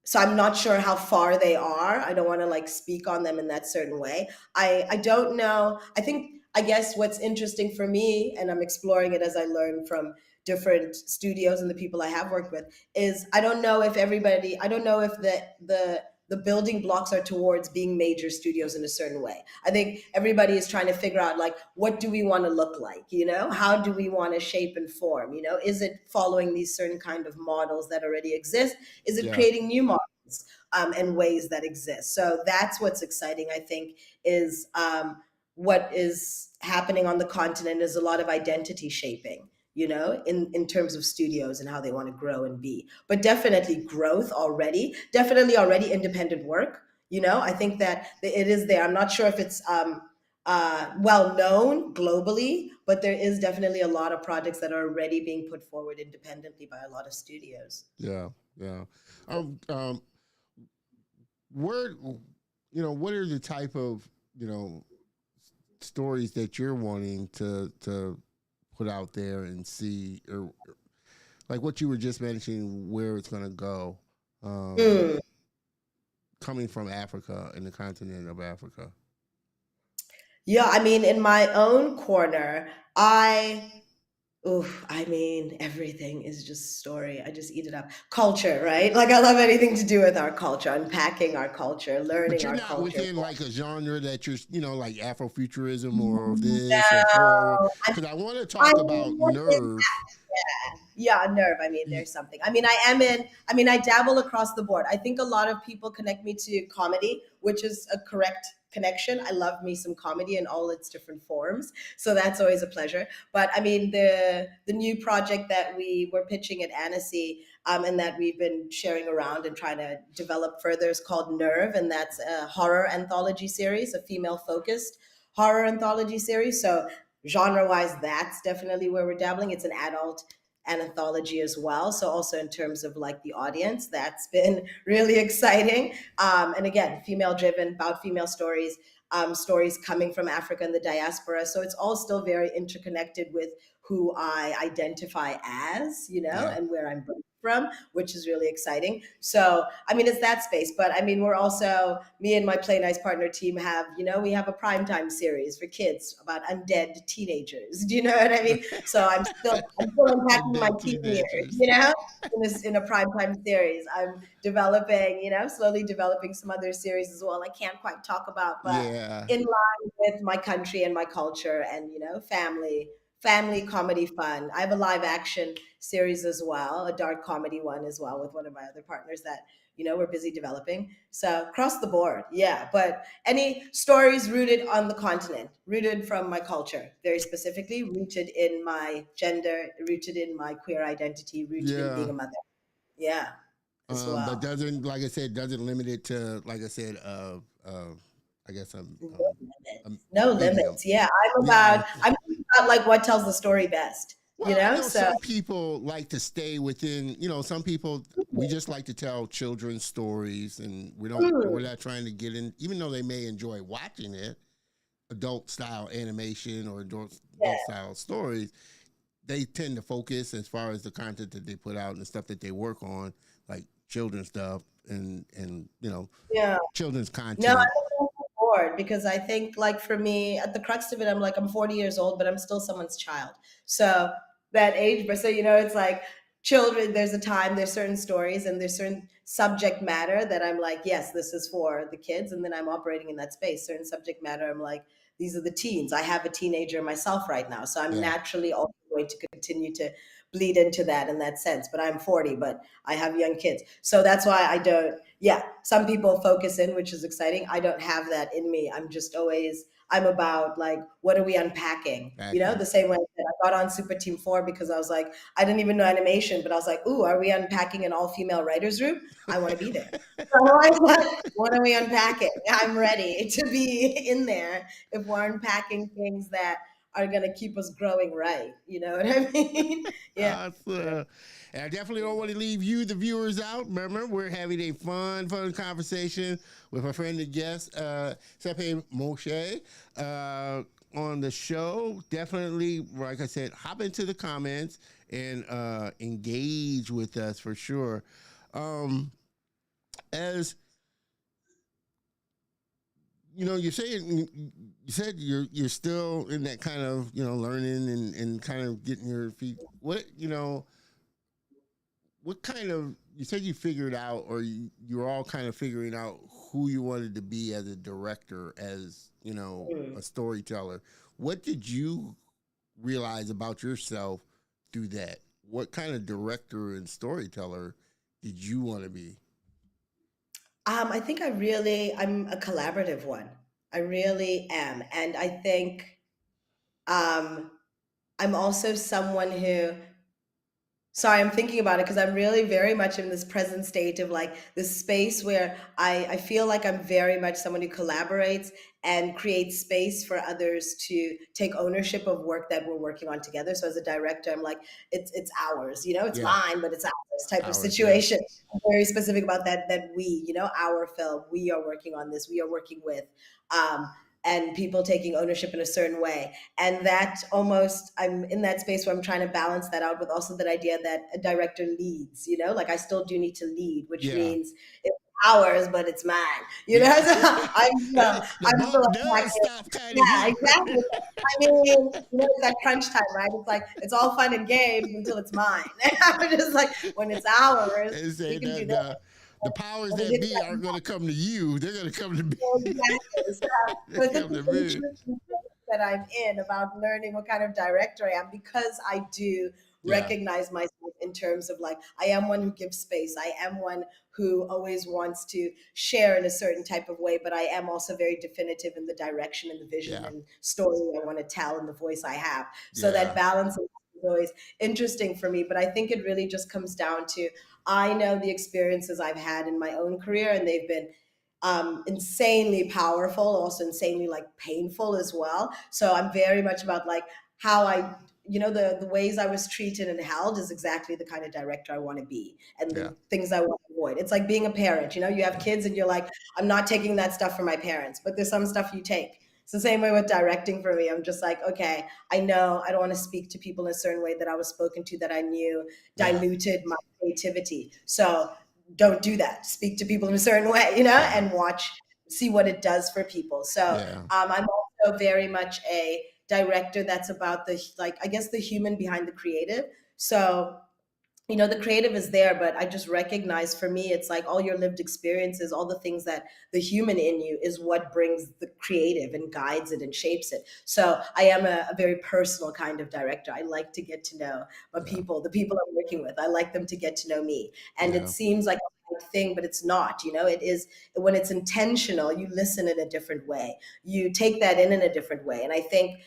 [SPEAKER 2] so. I'm not sure how far they are. I don't want to like speak on them in that certain way. I don't know. I guess what's interesting for me, and I'm exploring it as I learn from different studios and the people I have worked with, is I don't know if the building blocks are towards being major studios in a certain way. I think everybody is trying to figure out like, what do we want to look like? How do we want to shape and form? Is it following these certain kind of models that already exist? Is it
[SPEAKER 1] Yeah.
[SPEAKER 2] creating new models and ways that exist? So that's what's exciting, I think, is what is happening on the continent is a lot of identity shaping, in terms of studios and how they want to grow and be. But definitely growth already, definitely already independent work. I think that it is there. I'm not sure if it's well known globally, but there is definitely a lot of projects that are already being put forward independently by a lot of studios.
[SPEAKER 1] Yeah. Yeah. Um. Um. Where, what are the type of stories that you're wanting to put out there and see, or like what you were just mentioning, where it's going to go,
[SPEAKER 2] Mm.
[SPEAKER 1] coming from Africa and the continent of Africa?
[SPEAKER 2] Yeah, I mean, in my own corner, I Oof, I mean, everything is just story. I just eat it up. Culture, right? Like I love anything to do with our culture, unpacking our culture,
[SPEAKER 1] But
[SPEAKER 2] learning
[SPEAKER 1] you're
[SPEAKER 2] our
[SPEAKER 1] not
[SPEAKER 2] culture.
[SPEAKER 1] within like a genre that you're, like Afrofuturism or this or horror.
[SPEAKER 2] No,
[SPEAKER 1] Because I want to
[SPEAKER 2] I
[SPEAKER 1] talk about
[SPEAKER 2] mean,
[SPEAKER 1] Nerve.
[SPEAKER 2] yeah, nerve. I mean, there's something. I mean, I dabble across the board. I think a lot of people connect me to comedy, which is a correct connection. I love me some comedy in all its different forms. So that's always a pleasure. But I mean, the new project that we were pitching at Annecy, and that we've been sharing around and trying to develop further is called Nerve, and that's a horror anthology series, a female focused horror anthology series. So genre wise, that's definitely where we're dabbling. It's an adult and anthology as well. So also in terms of like the audience, that's been really exciting. And again, female driven, about female stories, stories coming from Africa and the diaspora. So it's all still very interconnected with who I identify as,
[SPEAKER 1] Yeah.
[SPEAKER 2] and where I'm from, which is really exciting. So, I mean, it's that space, but I mean, we're also, me and my Play Nice partner team have, we have a primetime series for kids about undead teenagers. Do you know what I mean? So I'm still unpacking my
[SPEAKER 1] Undead
[SPEAKER 2] teen years,
[SPEAKER 1] teenagers.
[SPEAKER 2] in a primetime series. I'm developing, slowly developing some other series as well. I can't quite talk about, but
[SPEAKER 1] Yeah.
[SPEAKER 2] in line with my country and my culture and family comedy fun. I have a live action series as well, a dark comedy one as well with one of my other partners that we're busy developing. So across the board, yeah. But any stories rooted on the continent, rooted from my culture, very specifically, rooted in my gender, rooted in my queer identity, rooted in
[SPEAKER 1] Yeah.
[SPEAKER 2] being a mother. Yeah, as
[SPEAKER 1] But
[SPEAKER 2] well.
[SPEAKER 1] doesn't, like I said, doesn't limit it to, like I said, I guess
[SPEAKER 2] No
[SPEAKER 1] a
[SPEAKER 2] limits. No
[SPEAKER 1] medium.
[SPEAKER 2] limits. Yeah,
[SPEAKER 1] Yeah.
[SPEAKER 2] I'm about like what tells the story best.
[SPEAKER 1] Well, I know
[SPEAKER 2] So
[SPEAKER 1] some people like to stay within, some people, we just like to tell children's stories, and we're
[SPEAKER 2] mm,
[SPEAKER 1] not trying to get in, even though they may enjoy watching it, adult style animation or adult
[SPEAKER 2] yeah,
[SPEAKER 1] style stories, they tend to focus as far as the content that they put out and the stuff that they work on, like children's stuff and
[SPEAKER 2] yeah.
[SPEAKER 1] children's
[SPEAKER 2] No,
[SPEAKER 1] content.
[SPEAKER 2] I'm on board because I think, like, for me, at the crux of it, I'm 40 years old, but I'm still someone's child. So that age, but so it's like children. There's a time, there's certain stories, and there's certain subject matter that I'm like, yes, this is for the kids, and then I'm operating in that space. Certain subject matter, I'm like, these are the teens. I have a teenager myself right now, so I'm
[SPEAKER 1] Yeah.
[SPEAKER 2] naturally also going to continue to bleed into that in that sense. But I'm 40, but I have young kids, so that's why I don't. Yeah, some people focus in, which is exciting. I don't have that in me. I'm about like, what are we unpacking?
[SPEAKER 1] Backing.
[SPEAKER 2] The same way that I got on Super Team 4 because I was like, I didn't even know animation, but I was like, ooh, are we unpacking an all female writers room? I want to be there. So I was like, what are we unpacking? I'm ready to be in there if we're unpacking things that are going to keep us growing right. You know what I mean? Yeah.
[SPEAKER 1] Awesome. And I definitely don't want to leave you, the viewers, out. Remember, we're having a fun conversation with our friend and guest, Tshepo Moche, on the show. Definitely, like I said, hop into the comments and engage with us for sure. Um, as you said you're still in that kind of learning and kind of getting your feet. What kind of, you said you figured out, or you're all kind of figuring out who you wanted to be as a director, as
[SPEAKER 2] Mm.
[SPEAKER 1] a storyteller. What did you realize about yourself through that? What kind of director and storyteller did you want to be?
[SPEAKER 2] I think I'm a collaborative one. I really am. And I think um, I'm also someone who, sorry, I'm thinking about it because I'm really very much in this present state of like this space where I feel like I'm very much someone who collaborates and creates space for others to take ownership of work that we're working on together. So as a director, I'm like, it's ours, it's
[SPEAKER 1] Yeah,
[SPEAKER 2] mine, but it's ours type of
[SPEAKER 1] ours. Yeah,
[SPEAKER 2] situation. I'm very specific about that we, our film, we are working on this, we are working with. Um, and people taking ownership in a certain way, and that almost, I'm in that space where I'm trying to balance that out with also that idea that a director leads, like I still do need to lead, which
[SPEAKER 1] yeah,
[SPEAKER 2] means if ours, but it's mine. You know, so
[SPEAKER 1] The
[SPEAKER 2] I'm still
[SPEAKER 1] buck does
[SPEAKER 2] attacking.
[SPEAKER 1] stop kind of
[SPEAKER 2] Yeah,
[SPEAKER 1] here.
[SPEAKER 2] exactly. I mean, it's that crunch time, right? It's like it's all fun and games until it's mine. I'm just like, when it's ours,
[SPEAKER 1] They
[SPEAKER 2] we
[SPEAKER 1] say
[SPEAKER 2] can do
[SPEAKER 1] that
[SPEAKER 2] this.
[SPEAKER 1] the powers
[SPEAKER 2] When it
[SPEAKER 1] that
[SPEAKER 2] hits
[SPEAKER 1] be aren't going to come to you. They're going to come to me.
[SPEAKER 2] exactly. So,
[SPEAKER 1] They
[SPEAKER 2] so I think
[SPEAKER 1] come
[SPEAKER 2] the
[SPEAKER 1] to me.
[SPEAKER 2] interesting thing that I'm in about learning what kind of director I am, because I do
[SPEAKER 1] Yeah,
[SPEAKER 2] recognize myself in terms of like, I am one who gives space. I am one who always wants to share in a certain type of way, but I am also very definitive in the direction and the vision
[SPEAKER 1] yeah,
[SPEAKER 2] and story I want to tell and the voice I have. So that
[SPEAKER 1] yeah,
[SPEAKER 2] balance is always interesting for me. But I think it really just comes down to I know the experiences I've had in my own career, and they've been insanely powerful, also insanely like painful as well. So I'm very much about like how the ways I was treated and held is exactly the kind of director I want to be, and
[SPEAKER 1] yeah,
[SPEAKER 2] the things I want to avoid. It's like being a parent. You have kids and you're like, I'm not taking that stuff from my parents, but there's some stuff you take. It's the same way with directing for me. I'm just like, okay, I know I don't want to speak to people in a certain way that I was spoken to, that I knew
[SPEAKER 1] yeah,
[SPEAKER 2] diluted my creativity. So don't do that. Speak to people in a certain way,
[SPEAKER 1] yeah,
[SPEAKER 2] and watch, see what it does for people. So
[SPEAKER 1] yeah,
[SPEAKER 2] I'm also very much a director that's about the, like, I guess, the human behind the creative. So the creative is there, but I just recognize, for me, it's like all your lived experiences, all the things that the human in you is what brings the creative and guides it and shapes it. So I am a very personal kind of director. I like to get to know my
[SPEAKER 1] yeah,
[SPEAKER 2] people, the people I'm working with. I like them to get to know me. And it
[SPEAKER 1] yeah,
[SPEAKER 2] seems like a big thing, but it's not. It is, when it's intentional, you listen in a different way. You take that in a different way. And I think,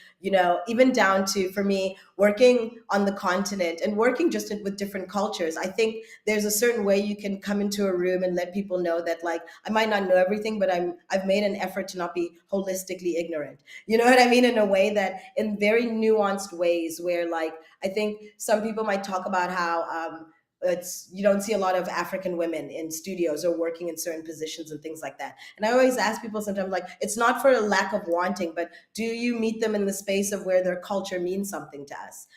[SPEAKER 2] even down to, for me, working on the continent and working just with different cultures, I think there's a certain way you can come into a room and let people know that, like, I might not know everything, but I've made an effort to not be holistically ignorant. You know what I mean? In a way that, in very nuanced ways, where, like, I think some people might talk about how it's, you don't see a lot of African women in studios or working in certain positions and things like that. And I always ask people sometimes, like, it's not for a lack of wanting, but do you meet them in the space of where their culture means something to us?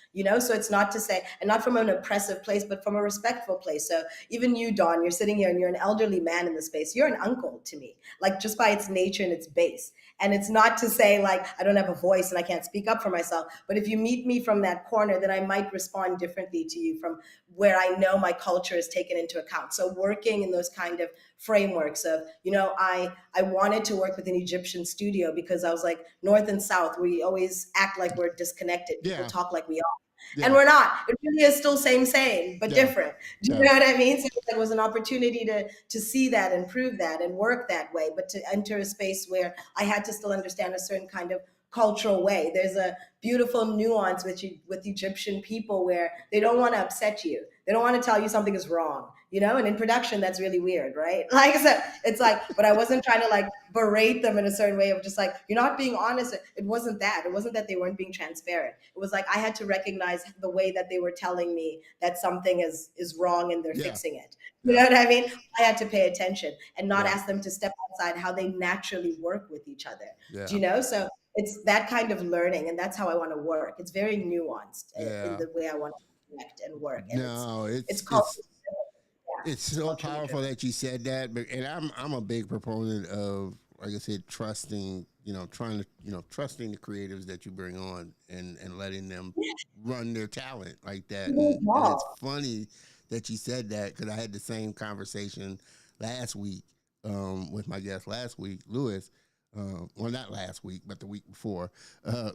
[SPEAKER 2] So it's not to say, and not from an oppressive place, but from a respectful place. So even you, Don, you're sitting here and you're an elderly man in the space. You're an uncle to me, like, just by its nature and its base. And it's not to say, like, I don't have a voice and I can't speak up for myself. But if you meet me from that corner, then I might respond differently to you from where I know my culture is taken into account. So working in those kind of frameworks of, I wanted to work with an Egyptian studio because I was like, North and South, we always act like we're disconnected. People
[SPEAKER 1] yeah,
[SPEAKER 2] talk like we are. And
[SPEAKER 1] yeah,
[SPEAKER 2] we're not. It really is still same, but
[SPEAKER 1] yeah,
[SPEAKER 2] different. Do you
[SPEAKER 1] yeah,
[SPEAKER 2] know what I mean? So it was an opportunity to see that and prove that and work that way, but to enter a space where I had to still understand a certain kind of cultural way. There's a beautiful nuance with Egyptian people where they don't want to upset you. They don't want to tell you something is wrong, and in production that's really weird, right? Like, so it's like, but I wasn't trying to, like, berate them in a certain way of just like, you're not being honest. It wasn't that. It wasn't that they weren't being transparent. It was like I had to recognize the way that they were telling me that something is wrong and they're
[SPEAKER 1] yeah,
[SPEAKER 2] fixing it. You
[SPEAKER 1] yeah,
[SPEAKER 2] know what I mean? I had to pay attention and not
[SPEAKER 1] yeah,
[SPEAKER 2] ask them to step outside how they naturally work with each other. Do
[SPEAKER 1] yeah,
[SPEAKER 2] you know? So it's that kind of learning, and that's how I want to work. It's very nuanced in
[SPEAKER 1] yeah.
[SPEAKER 2] the way I want to connect and work, and
[SPEAKER 1] No,
[SPEAKER 2] it's called, yeah,
[SPEAKER 1] it's
[SPEAKER 2] it's
[SPEAKER 1] so
[SPEAKER 2] culturally
[SPEAKER 1] powerful
[SPEAKER 2] driven.
[SPEAKER 1] that you said that, but and I'm a big proponent of, like I said, trusting, trying to, trusting the creatives that you bring on, and letting them run their talent like that.
[SPEAKER 2] Even
[SPEAKER 1] And it's
[SPEAKER 2] small.
[SPEAKER 1] funny that you said that, because I had the same conversation last week, with my guest last week, Lewis. Well, not last week, but the week before,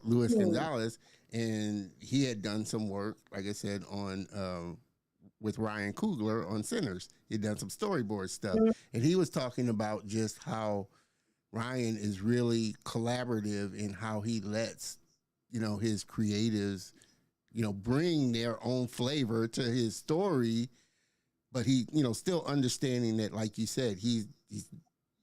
[SPEAKER 1] Luis
[SPEAKER 2] Hmm.
[SPEAKER 1] Gonzalez, and he had done some work, like I said, on with Ryan Coogler on Sinners. He'd done some storyboard stuff, and he was talking about just how Ryan is really collaborative in how he lets, his creatives, bring their own flavor to his story, but he, still understanding that, like you said, he's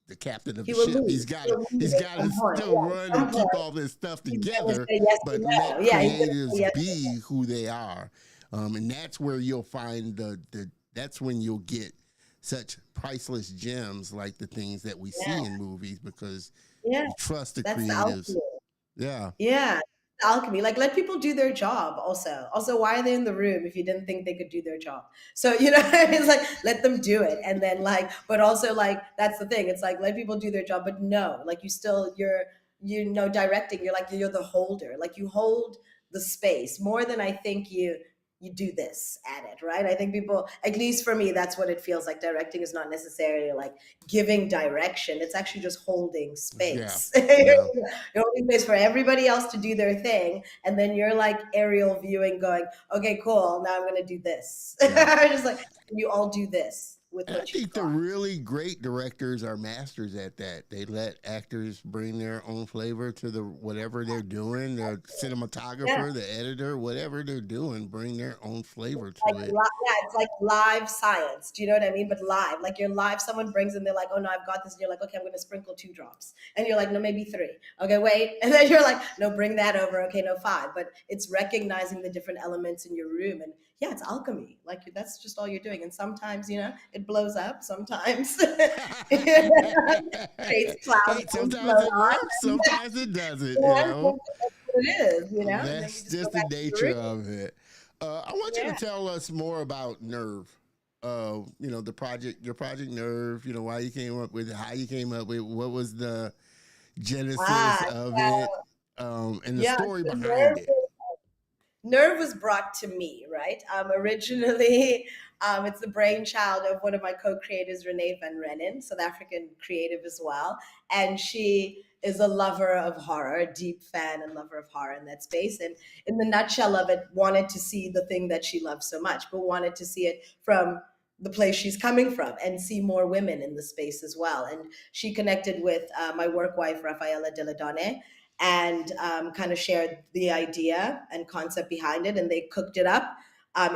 [SPEAKER 1] the captain of
[SPEAKER 2] He
[SPEAKER 1] the
[SPEAKER 2] will
[SPEAKER 1] ship.
[SPEAKER 2] lose. He'll lose
[SPEAKER 1] He's
[SPEAKER 2] at
[SPEAKER 1] got to
[SPEAKER 2] some point.
[SPEAKER 1] still
[SPEAKER 2] Yeah,
[SPEAKER 1] run
[SPEAKER 2] at some
[SPEAKER 1] and keep
[SPEAKER 2] point,
[SPEAKER 1] all this stuff
[SPEAKER 2] he's gonna
[SPEAKER 1] together,
[SPEAKER 2] say yes to
[SPEAKER 1] but
[SPEAKER 2] no.
[SPEAKER 1] let
[SPEAKER 2] Yeah, he's gonna say
[SPEAKER 1] creatives
[SPEAKER 2] yes to
[SPEAKER 1] be who they are, and that's where you'll find that's when you'll get such priceless gems like the things that we
[SPEAKER 2] no.
[SPEAKER 1] see in movies, because
[SPEAKER 2] Yeah,
[SPEAKER 1] you trust the
[SPEAKER 2] that's the
[SPEAKER 1] creatives.
[SPEAKER 2] ultimate.
[SPEAKER 1] Yeah,
[SPEAKER 2] Yeah. alchemy. Like, let people do their job. Also, why are they in the room if you didn't think they could do their job? So, it's like, let them do it. And then, like, but also, like, that's the thing. It's like, let people do their job, but no, like, directing, you're like, you're the holder. Like, you hold the space more than I think you do this at it, right? I think people, at least for me, that's what it feels like. Directing is not necessarily like giving direction. It's actually just holding
[SPEAKER 1] Yeah.
[SPEAKER 2] space.
[SPEAKER 1] Yeah.
[SPEAKER 2] You're holding space for everybody else to do their thing, and then you're like aerial viewing, going, "Okay, cool. Now I'm going to do this."
[SPEAKER 1] Yeah.
[SPEAKER 2] Just like, you all do this with
[SPEAKER 1] And I
[SPEAKER 2] what you've
[SPEAKER 1] think the
[SPEAKER 2] got.
[SPEAKER 1] really great directors are masters at that. They let actors bring their own flavor to the whatever they're doing. The
[SPEAKER 2] Yeah.
[SPEAKER 1] cinematographer, the editor, whatever they're doing, bring their own flavor
[SPEAKER 2] Like
[SPEAKER 1] to it.
[SPEAKER 2] yeah, it's like live science. Do you know what I mean? But live, like you're live. Someone brings in, they're like, "Oh no, I've got this," and you're like, "Okay, I'm going to sprinkle 2 drops," and you're like, "No, maybe 3." Okay, wait, and then you're like, "No, bring that over." Okay, no, 5. But it's recognizing the different elements in your room, and yeah, it's alchemy. Like, that's just all you're doing. And sometimes, it blows up. Sometimes space clouds
[SPEAKER 1] Hey,
[SPEAKER 2] don't
[SPEAKER 1] sometimes
[SPEAKER 2] float
[SPEAKER 1] it
[SPEAKER 2] on.
[SPEAKER 1] works, sometimes it doesn't,
[SPEAKER 2] Yeah, that's what it is. And then
[SPEAKER 1] That's
[SPEAKER 2] you just go
[SPEAKER 1] just the
[SPEAKER 2] back to the
[SPEAKER 1] nature
[SPEAKER 2] room.
[SPEAKER 1] of it. I want you to
[SPEAKER 2] Yeah.
[SPEAKER 1] tell us more about Nerve. The project, your project Nerve. Why you came up with it, how you came up with, what was the genesis
[SPEAKER 2] Ah,
[SPEAKER 1] of it, and the
[SPEAKER 2] yeah.
[SPEAKER 1] story
[SPEAKER 2] So
[SPEAKER 1] behind it.
[SPEAKER 2] Nerve was brought to me, right? Originally, it's the brainchild of one of my co-creators, Renee Van Rennen, South African creative as well. And she is a lover of horror, a deep fan and lover of horror in that space. And in the nutshell of it, wanted to see the thing that she loves so much, but wanted to see it from the place she's coming from and see more women in the space as well. And she connected with my work wife, Rafaela Deladone, and kind of shared the idea and concept behind it, and they cooked it up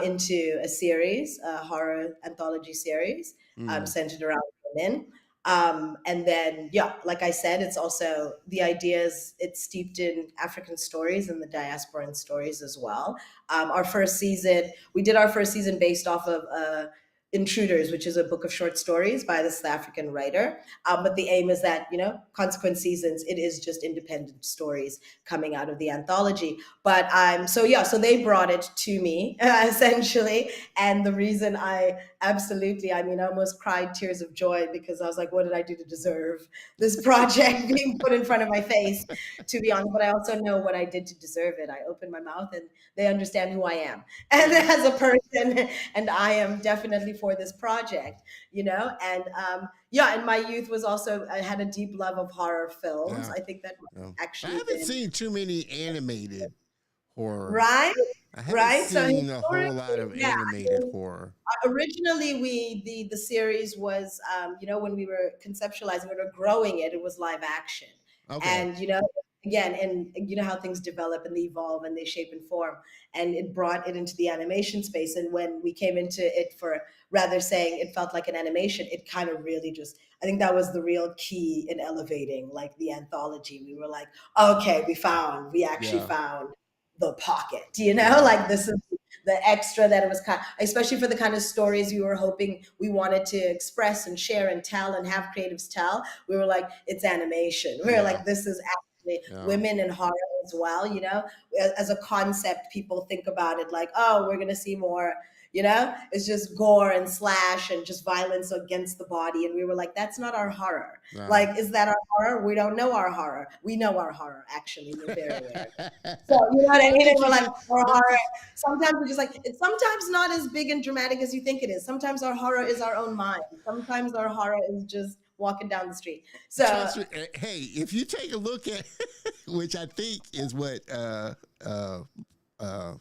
[SPEAKER 2] into a series, a horror anthology series
[SPEAKER 1] Mm,
[SPEAKER 2] centered around women. And then, yeah, like I said, it's also the ideas. It's steeped in African stories and the diasporan stories as well. We did our first season based off of Intruders, which is a book of short stories by the South African writer. But the aim is that, consequent seasons, it is just independent stories coming out of the anthology. But so they brought it to me essentially. And the reason I mean, I almost cried tears of joy because I was like, what did I do to deserve this project being put in front of my face, to be honest? But I also know what I did to deserve it. I opened my mouth and they understand who I am. And
[SPEAKER 1] yeah.
[SPEAKER 2] as a person, and I am definitely for this project, and yeah, and my youth was also, I had a deep love of horror films.
[SPEAKER 1] Yeah.
[SPEAKER 2] I think that
[SPEAKER 1] Yeah. I
[SPEAKER 2] actually
[SPEAKER 1] haven't
[SPEAKER 2] been
[SPEAKER 1] seen too many animated horror.
[SPEAKER 2] right,
[SPEAKER 1] I haven't
[SPEAKER 2] right. So
[SPEAKER 1] seen a whole lot
[SPEAKER 2] historically,
[SPEAKER 1] of
[SPEAKER 2] yeah.
[SPEAKER 1] animated horror.
[SPEAKER 2] Originally, the series was, when we were conceptualizing it or growing it, it was live action.
[SPEAKER 1] Okay.
[SPEAKER 2] And again, and you know how things develop and they evolve and they shape and form, and it brought it into the animation space. And when we came into it, for rather saying it felt like an animation, it kind of really just, I think that was the real key in elevating like the anthology. We were like, okay, we actually
[SPEAKER 1] Yeah.
[SPEAKER 2] found the pocket,
[SPEAKER 1] Yeah.
[SPEAKER 2] like this is the extra that it was kind, especially for the kind of stories we were hoping we wanted to express and share and tell and have creatives tell. We were like, it's animation. We were
[SPEAKER 1] Yeah.
[SPEAKER 2] like, this is actually
[SPEAKER 1] Yeah.
[SPEAKER 2] women in horror as well. As a concept, people think about it like, oh, we're gonna see more. It's just gore and slash and just violence against the body. And we were like, that's not our horror.
[SPEAKER 1] Yeah.
[SPEAKER 2] Like, is that our horror? We don't know our horror. We know our horror, actually. We're very aware. So, you know what I
[SPEAKER 1] I
[SPEAKER 2] mean? And
[SPEAKER 1] think
[SPEAKER 2] we're
[SPEAKER 1] you
[SPEAKER 2] like,
[SPEAKER 1] get,
[SPEAKER 2] our
[SPEAKER 1] but
[SPEAKER 2] horror, sometimes we're just like, it's sometimes not as big and dramatic as you think it is. Sometimes our horror is our own mind. Sometimes our horror is just walking down the street. So,
[SPEAKER 1] trust me. Hey, if you take a look at, which I think is what uh, uh,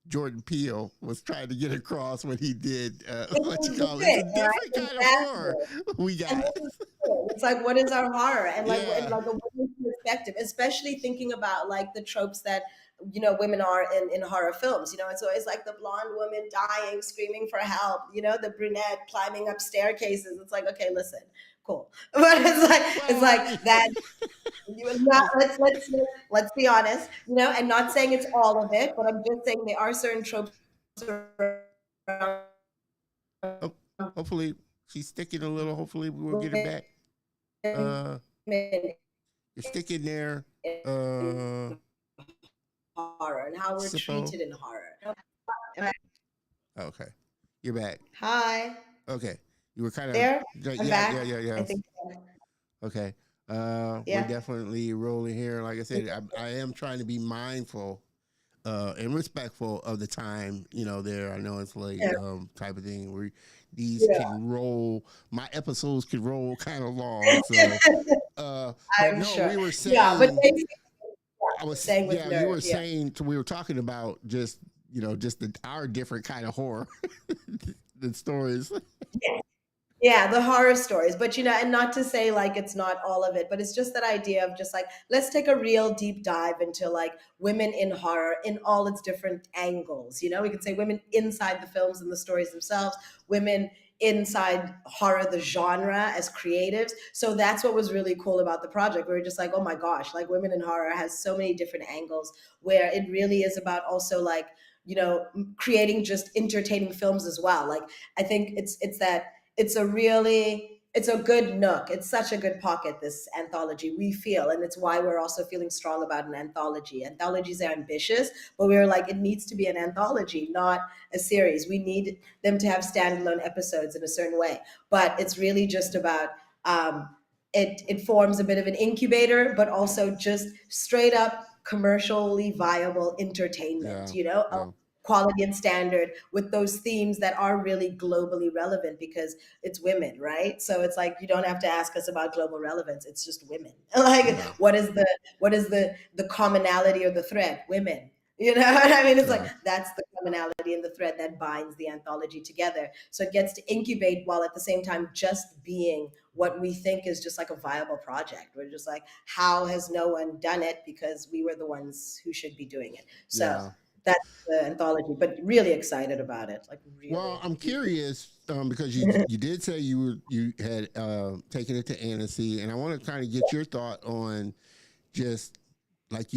[SPEAKER 1] Jordan Peele was trying to get across when he did
[SPEAKER 2] this
[SPEAKER 1] what you
[SPEAKER 2] is the
[SPEAKER 1] call it. It's a
[SPEAKER 2] thing, right?
[SPEAKER 1] different kind of horror
[SPEAKER 2] Exactly.
[SPEAKER 1] we
[SPEAKER 2] And
[SPEAKER 1] got.
[SPEAKER 2] this is cool. It's like, what is our horror? And
[SPEAKER 1] Yeah.
[SPEAKER 2] like a woman's perspective, especially thinking about like the tropes that women are in horror films. It's always like the blonde woman dying, screaming for help. The brunette climbing up staircases. It's like, okay, listen, cool, but it's
[SPEAKER 1] Well, I mean,
[SPEAKER 2] like that. You not let's be honest, and not saying it's all of it, but I'm just saying there are certain tropes around
[SPEAKER 1] oh, hopefully she's sticking a little. Hopefully we will get her
[SPEAKER 2] women
[SPEAKER 1] back. Uh, you're sticking there.
[SPEAKER 2] in
[SPEAKER 1] Uh,
[SPEAKER 2] horror and how we're
[SPEAKER 1] Tshepo.
[SPEAKER 2] treated in horror.
[SPEAKER 1] Okay, you're back.
[SPEAKER 2] Hi.
[SPEAKER 1] Okay, you were kind of
[SPEAKER 2] There? I'm
[SPEAKER 1] yeah, yeah,
[SPEAKER 2] back.
[SPEAKER 1] yeah,
[SPEAKER 2] I
[SPEAKER 1] yeah.
[SPEAKER 2] think so.
[SPEAKER 1] Okay, we're
[SPEAKER 2] Yeah.
[SPEAKER 1] definitely rolling here. Like I said, I am trying to be mindful and respectful of the time. There. I know it's late,
[SPEAKER 2] Yeah.
[SPEAKER 1] type of thing. Where these
[SPEAKER 2] Yeah.
[SPEAKER 1] can roll. My episodes can roll kind of long. So, but
[SPEAKER 2] I'm
[SPEAKER 1] no,
[SPEAKER 2] sure.
[SPEAKER 1] we were
[SPEAKER 2] Yeah, but
[SPEAKER 1] saying.
[SPEAKER 2] basically,
[SPEAKER 1] I was
[SPEAKER 2] saying with
[SPEAKER 1] yeah. You were
[SPEAKER 2] nerd. Yeah.
[SPEAKER 1] saying we were talking about just our different kind of horror, the stories.
[SPEAKER 2] Yeah, the horror stories. But and not to say like it's not all of it, but it's just that idea of just like let's take a real deep dive into like women in horror in all its different angles. We could say women inside the films and the stories themselves, women inside horror, the genre as creatives. So that's what was really cool about the project. We were just like, oh my gosh, like women in horror has so many different angles where it really is about also like, creating just entertaining films as well. Like I think it's that it's a good nook. It's such a good pocket, this anthology, we feel. And it's why we're also feeling strong about an anthology. Anthologies are ambitious, but we were like, it needs to be an anthology, not a series. We need them to have standalone episodes in a certain way. But it's really just about it forms a bit of an incubator, but also just straight up commercially viable entertainment,
[SPEAKER 1] Yeah, yeah,
[SPEAKER 2] quality and standard with those themes that are really globally relevant because it's women, right? So it's like you don't have to ask us about global relevance. It's just women. Like
[SPEAKER 1] yeah,
[SPEAKER 2] what is the commonality or the thread? Women. You know what I mean? It's like
[SPEAKER 1] yeah,
[SPEAKER 2] that's the commonality and the thread that binds the anthology together. So it gets to incubate while at the same time just being what we think is just like a viable project. We're just like, how has no one done it? Because we were the ones who should be doing it. So
[SPEAKER 1] yeah.
[SPEAKER 2] that's the anthology, but really excited about it. Like
[SPEAKER 1] Well,
[SPEAKER 2] really.
[SPEAKER 1] I'm curious because you did say you had taken it to Annecy, and I want to kind of get your thought on just like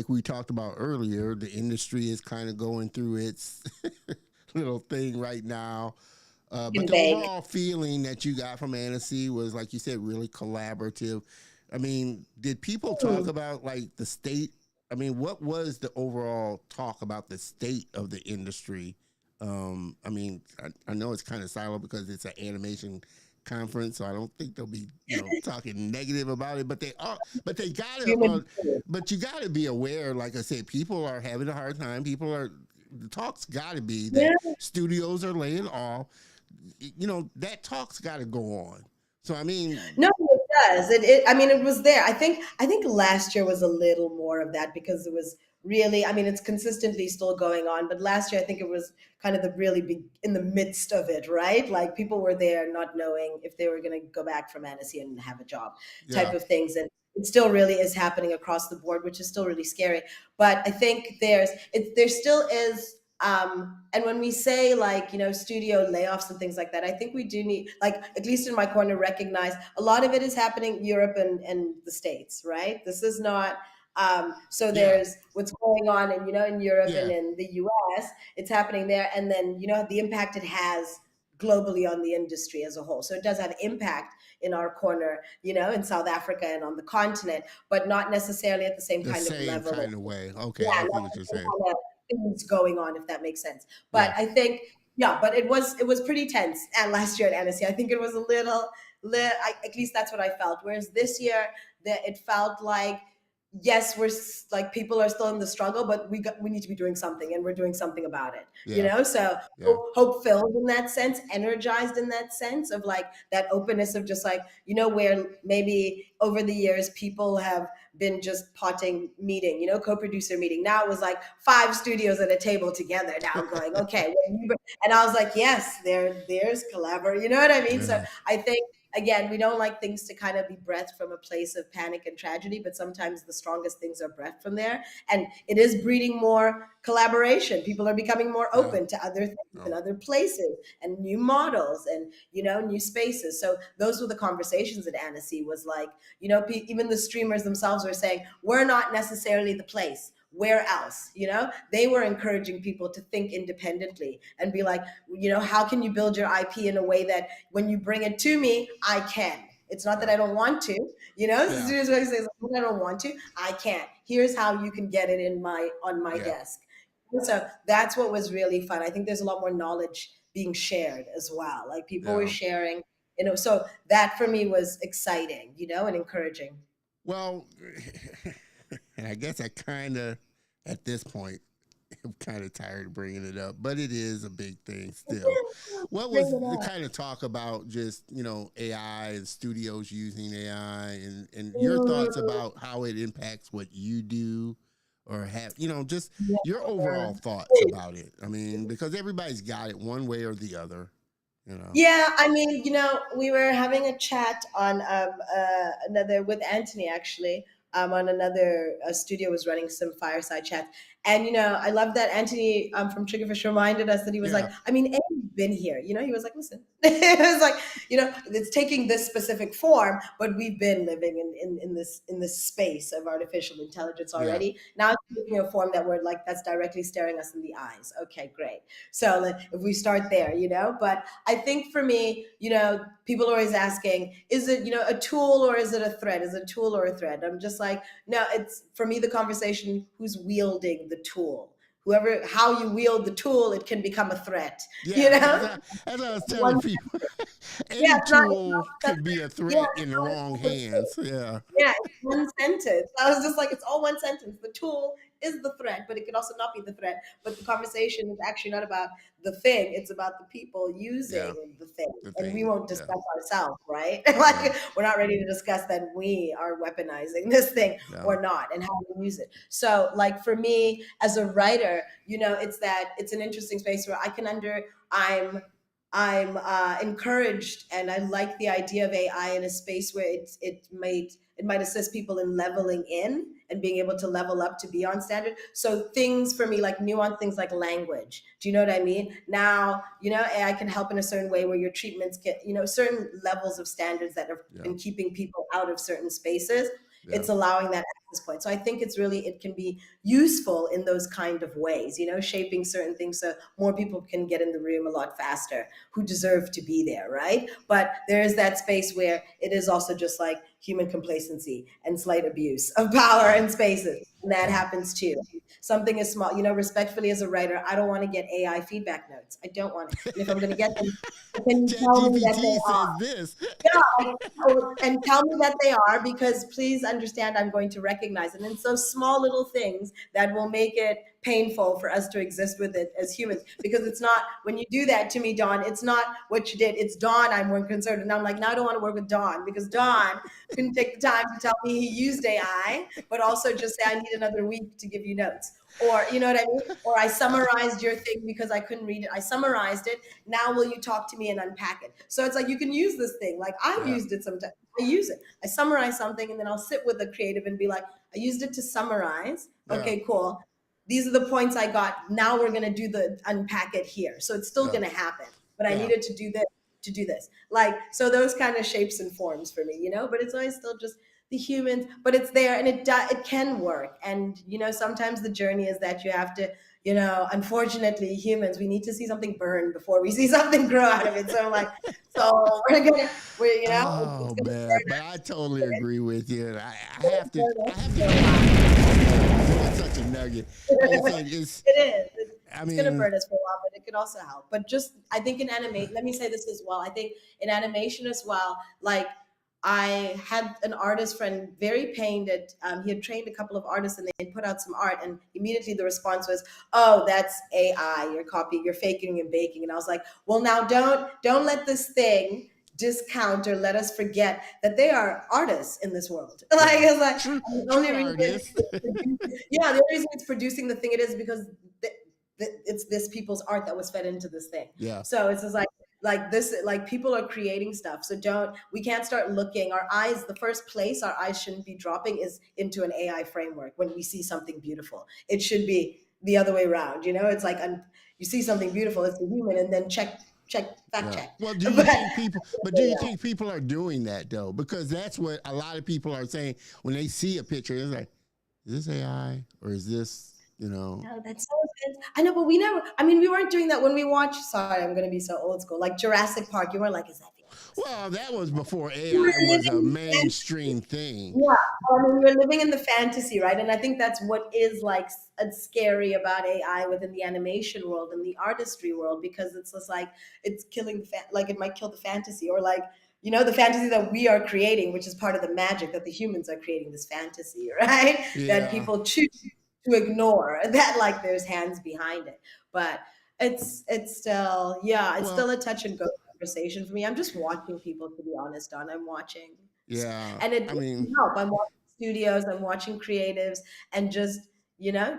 [SPEAKER 1] we talked about earlier. The industry is kind of going through its little thing right now. But
[SPEAKER 2] In
[SPEAKER 1] the
[SPEAKER 2] vague.
[SPEAKER 1] overall feeling that you got from Annecy was, like you said, really collaborative. I mean, did people talk
[SPEAKER 2] Hmm.
[SPEAKER 1] about like the state? I mean, what was the overall talk about the state of the industry? I mean, I know it's kind of silent because it's an animation conference, so I don't think they'll be, talking negative about it. But they are, but they got to,
[SPEAKER 2] Human.
[SPEAKER 1] but you got to be aware. Like I said, people are having a hard time. The talk's got to be
[SPEAKER 2] Yeah.
[SPEAKER 1] that studios are laying off. That talk's got to go on. So I mean,
[SPEAKER 2] No, it does. I mean, it was there. I think last year was a little more of that because it was really. I mean, it's consistently still going on, but last year I think it was kind of the really big in the midst of it, right? Like people were there not knowing if they were going to go back from Annecy and have a job, type
[SPEAKER 1] yeah,
[SPEAKER 2] of things, and it still really is happening across the board, which is still really scary. But I think there still is and when we say like studio layoffs and things like that, I think we do need, like, at least in my corner, recognize a lot of it is happening Europe and the States, right? This is not so
[SPEAKER 1] yeah,
[SPEAKER 2] there's what's going on in Europe and
[SPEAKER 1] yeah.
[SPEAKER 2] in the US. It's happening there, and then the impact it has globally on the industry as a whole. So it does have impact in our corner, in South Africa and on the continent, but not necessarily at the same
[SPEAKER 1] The
[SPEAKER 2] kind of
[SPEAKER 1] same
[SPEAKER 2] level.
[SPEAKER 1] kind of way. Okay,
[SPEAKER 2] Yeah,
[SPEAKER 1] I see
[SPEAKER 2] not
[SPEAKER 1] what
[SPEAKER 2] the
[SPEAKER 1] you're
[SPEAKER 2] same
[SPEAKER 1] saying.
[SPEAKER 2] kind of things going on, if that makes sense. But
[SPEAKER 1] Yeah,
[SPEAKER 2] I think, yeah, but it was pretty tense. And last year at Annecy, I think it was a at least that's what I felt. Whereas this year, that it felt like, yes, like people are still in the struggle, but we need to be doing something, and we're doing something about it.
[SPEAKER 1] yeah,
[SPEAKER 2] So
[SPEAKER 1] yeah,
[SPEAKER 2] hope filled in that sense, energized in that sense of like that openness of just like where maybe over the years people have been just potting meeting, co-producer meeting. Now it was like 5 studios at a table together now going, okay, and I was like, yes, there's collaborate. You know what I mean? So
[SPEAKER 1] yeah,
[SPEAKER 2] I think, again, we don't like things to kind of be breathed from a place of panic and tragedy, but sometimes the strongest things are breathed from there. And it is breeding more collaboration. People are becoming more
[SPEAKER 1] yeah.
[SPEAKER 2] open to other things and
[SPEAKER 1] Oh,
[SPEAKER 2] other places and new models and, new spaces. So those were the conversations at Annecy, was like, even the streamers themselves were saying, we're not necessarily the place. Where else? They were encouraging people to think independently and be like, how can you build your IP in a way that when you bring it to me, I can. It's not that I don't want to, the
[SPEAKER 1] Yeah.
[SPEAKER 2] studio's going to say, it's not that I don't want to, I can't. Here's how you can get it on my
[SPEAKER 1] Yeah.
[SPEAKER 2] desk. So that's what was really fun. I think there's a lot more knowledge being shared as well. Like people were
[SPEAKER 1] Yeah.
[SPEAKER 2] sharing, so that for me was exciting, and encouraging.
[SPEAKER 1] Well, and I guess I kind of, at this point, I'm kind of tired of bringing it up, but it is a big thing still. What
[SPEAKER 2] Bring
[SPEAKER 1] was
[SPEAKER 2] it
[SPEAKER 1] the
[SPEAKER 2] up.
[SPEAKER 1] kind of talk about just, AI and studios using AI and your thoughts
[SPEAKER 2] Mm,
[SPEAKER 1] about how it impacts what you do or have, just
[SPEAKER 2] yeah.
[SPEAKER 1] your overall thoughts about it? I mean, because everybody's got it one way or the other, you know?
[SPEAKER 2] Yeah, I mean, we were having a chat on another with Anthony actually. On another studio was running some fireside chats, and I love that Anthony from Triggerfish reminded us that he was
[SPEAKER 1] Yeah.
[SPEAKER 2] like, I mean, Amy's been here. He was like, listen, it was like, it's taking this specific form, but we've been living in this space of artificial intelligence
[SPEAKER 1] Yeah.
[SPEAKER 2] already. Now it's taking a form that we're like that's directly staring us in the eyes. Okay, great. So like, if we start there, but I think for me, people are always asking, is it, a tool or is it a threat? Is it a tool or a threat? I'm just like, no, it's for me the conversation, who's wielding the tool. Whoever, how you wield the tool, it can become a threat. You
[SPEAKER 1] Yeah.
[SPEAKER 2] know,
[SPEAKER 1] As I was telling
[SPEAKER 2] one,
[SPEAKER 1] people,
[SPEAKER 2] yeah,
[SPEAKER 1] any tool
[SPEAKER 2] it's not
[SPEAKER 1] could be a
[SPEAKER 2] yeah,
[SPEAKER 1] threat in the wrong hands. Yeah.
[SPEAKER 2] yeah, it's one sentence. I was just like, it's all one sentence. The tool is the threat, but it could also not be the threat. But the conversation is actually not about the thing, it's about the people
[SPEAKER 1] Yeah.
[SPEAKER 2] using the thing.
[SPEAKER 1] The
[SPEAKER 2] And we
[SPEAKER 1] thing.
[SPEAKER 2] won't
[SPEAKER 1] Yeah.
[SPEAKER 2] discuss ourselves, right?
[SPEAKER 1] Yeah.
[SPEAKER 2] Like, we're not ready to discuss that we are weaponizing this thing
[SPEAKER 1] Yeah.
[SPEAKER 2] or not and how we use it. So, like, for me as a writer, it's an interesting space where I'm encouraged, and I like the idea of AI in a space where it might assist people in leveling in and being able to level up to be on standard. So things for me like nuanced things like language. Do you know what I mean? Now, AI can help in a certain way where your treatments get, certain levels of standards that have
[SPEAKER 1] Yeah.
[SPEAKER 2] been keeping people out of certain spaces.
[SPEAKER 1] Yeah.
[SPEAKER 2] It's allowing that access point. So I think it can be useful in those kind of ways, shaping certain things so more people can get in the room a lot faster who deserve to be there, right? But there is that space where it is also just like human complacency and slight abuse of power
[SPEAKER 1] Yeah.
[SPEAKER 2] and spaces. And that
[SPEAKER 1] Yeah.
[SPEAKER 2] happens too. Something is small, respectfully as a writer, I don't want to get AI feedback notes. I don't want it. And if I'm going to get them, can you
[SPEAKER 1] Chat
[SPEAKER 2] tell me that they
[SPEAKER 1] GPT
[SPEAKER 2] are?
[SPEAKER 1] says this.
[SPEAKER 2] Yeah, and tell me that they are, because please understand I'm going to recognize it. And so small little things that will make it painful for us to exist with it as humans. Because it's not, when you do that to me, Dawn, it's not what you did. It's Dawn I'm more concerned. And I'm like, now I don't want to work with Dawn, because Dawn couldn't take the time to tell me he used AI, but also just say, I need another week to give you notes. Or, you know what I mean? Or I summarized your thing because I couldn't read it. I summarized it. Now will you talk to me and unpack it? So it's like you can use this thing. Like I've
[SPEAKER 1] Yeah.
[SPEAKER 2] used it sometimes. I use it. I summarize something and then I'll sit with the creative and be like, I used it to summarize.
[SPEAKER 1] Yeah.
[SPEAKER 2] Okay, cool. These are the points I got. Now we're gonna do the unpack it here. So it's still
[SPEAKER 1] Yeah.
[SPEAKER 2] gonna happen. But I
[SPEAKER 1] Yeah.
[SPEAKER 2] needed to do this. Like, so those kind of shapes and forms for me, but it's always still just the humans, but it's there, and it can work. And sometimes the journey is that you have to, unfortunately, humans, we need to see something burn before we see something grow out of it. So I'm like, so it's
[SPEAKER 1] Oh
[SPEAKER 2] gonna
[SPEAKER 1] man,
[SPEAKER 2] burn
[SPEAKER 1] but I totally
[SPEAKER 2] us.
[SPEAKER 1] agree with you. I
[SPEAKER 2] It's
[SPEAKER 1] have to.
[SPEAKER 2] burn
[SPEAKER 1] I
[SPEAKER 2] us
[SPEAKER 1] have to
[SPEAKER 2] for a
[SPEAKER 1] give you
[SPEAKER 2] while.
[SPEAKER 1] credit on that. That's such a nugget. Like I said, it's.
[SPEAKER 2] It is.
[SPEAKER 1] I
[SPEAKER 2] It's going to
[SPEAKER 1] mean,
[SPEAKER 2] burn us for a while, but it could also help. But just, I think in animate, let me say this as well. I think in animation as well, like I had an artist friend, very pained at, he had trained a couple of artists and they put out some art, and immediately the response was, oh, that's AI, you're copying, you're faking and baking. And I was like, well, now don't let this thing discount or let us forget that they are artists in this world. Like,
[SPEAKER 1] yeah,
[SPEAKER 2] it's like,
[SPEAKER 1] true,
[SPEAKER 2] the only
[SPEAKER 1] true
[SPEAKER 2] reason
[SPEAKER 1] artist.
[SPEAKER 2] yeah, the only reason it's producing the thing it is because it's this people's art that was fed into this thing.
[SPEAKER 1] Yeah.
[SPEAKER 2] So it's just like this, like people are creating stuff. So we can't start looking. Our eyes, the first place our eyes shouldn't be dropping is into an AI framework when we see something beautiful. It should be the other way around. It's like you see something beautiful, it's a human, and then fact
[SPEAKER 1] Yeah.
[SPEAKER 2] check.
[SPEAKER 1] Well, do you
[SPEAKER 2] But
[SPEAKER 1] think people? But do you think people are doing that though? Because that's what a lot of people are saying when they see a picture. It's like, is this AI or is this?
[SPEAKER 2] no, that's so offensive. I know, but we never. I mean, we weren't doing that when we watched. Sorry, I'm going to be so old school. Like Jurassic Park, you weren't like, "Is that
[SPEAKER 1] Well, that was before AI was a mainstream thing.
[SPEAKER 2] Yeah, I mean, we're living in the fantasy, right? And I think that's what is like scary about AI within the animation world and the artistry world, because it's just like it's killing, like it might kill the fantasy, or like the fantasy that we are creating, which is part of the magic that the humans are creating this fantasy, right? That
[SPEAKER 1] Yeah.
[SPEAKER 2] people choose to ignore. That like there's hands behind it, but it's still it's
[SPEAKER 1] Well,
[SPEAKER 2] still a touch and go conversation for me. I'm just watching people, to be honest. I'm watching
[SPEAKER 1] yeah.
[SPEAKER 2] and it
[SPEAKER 1] I
[SPEAKER 2] doesn't
[SPEAKER 1] mean,
[SPEAKER 2] help. I'm watching studios, I'm watching creatives, and just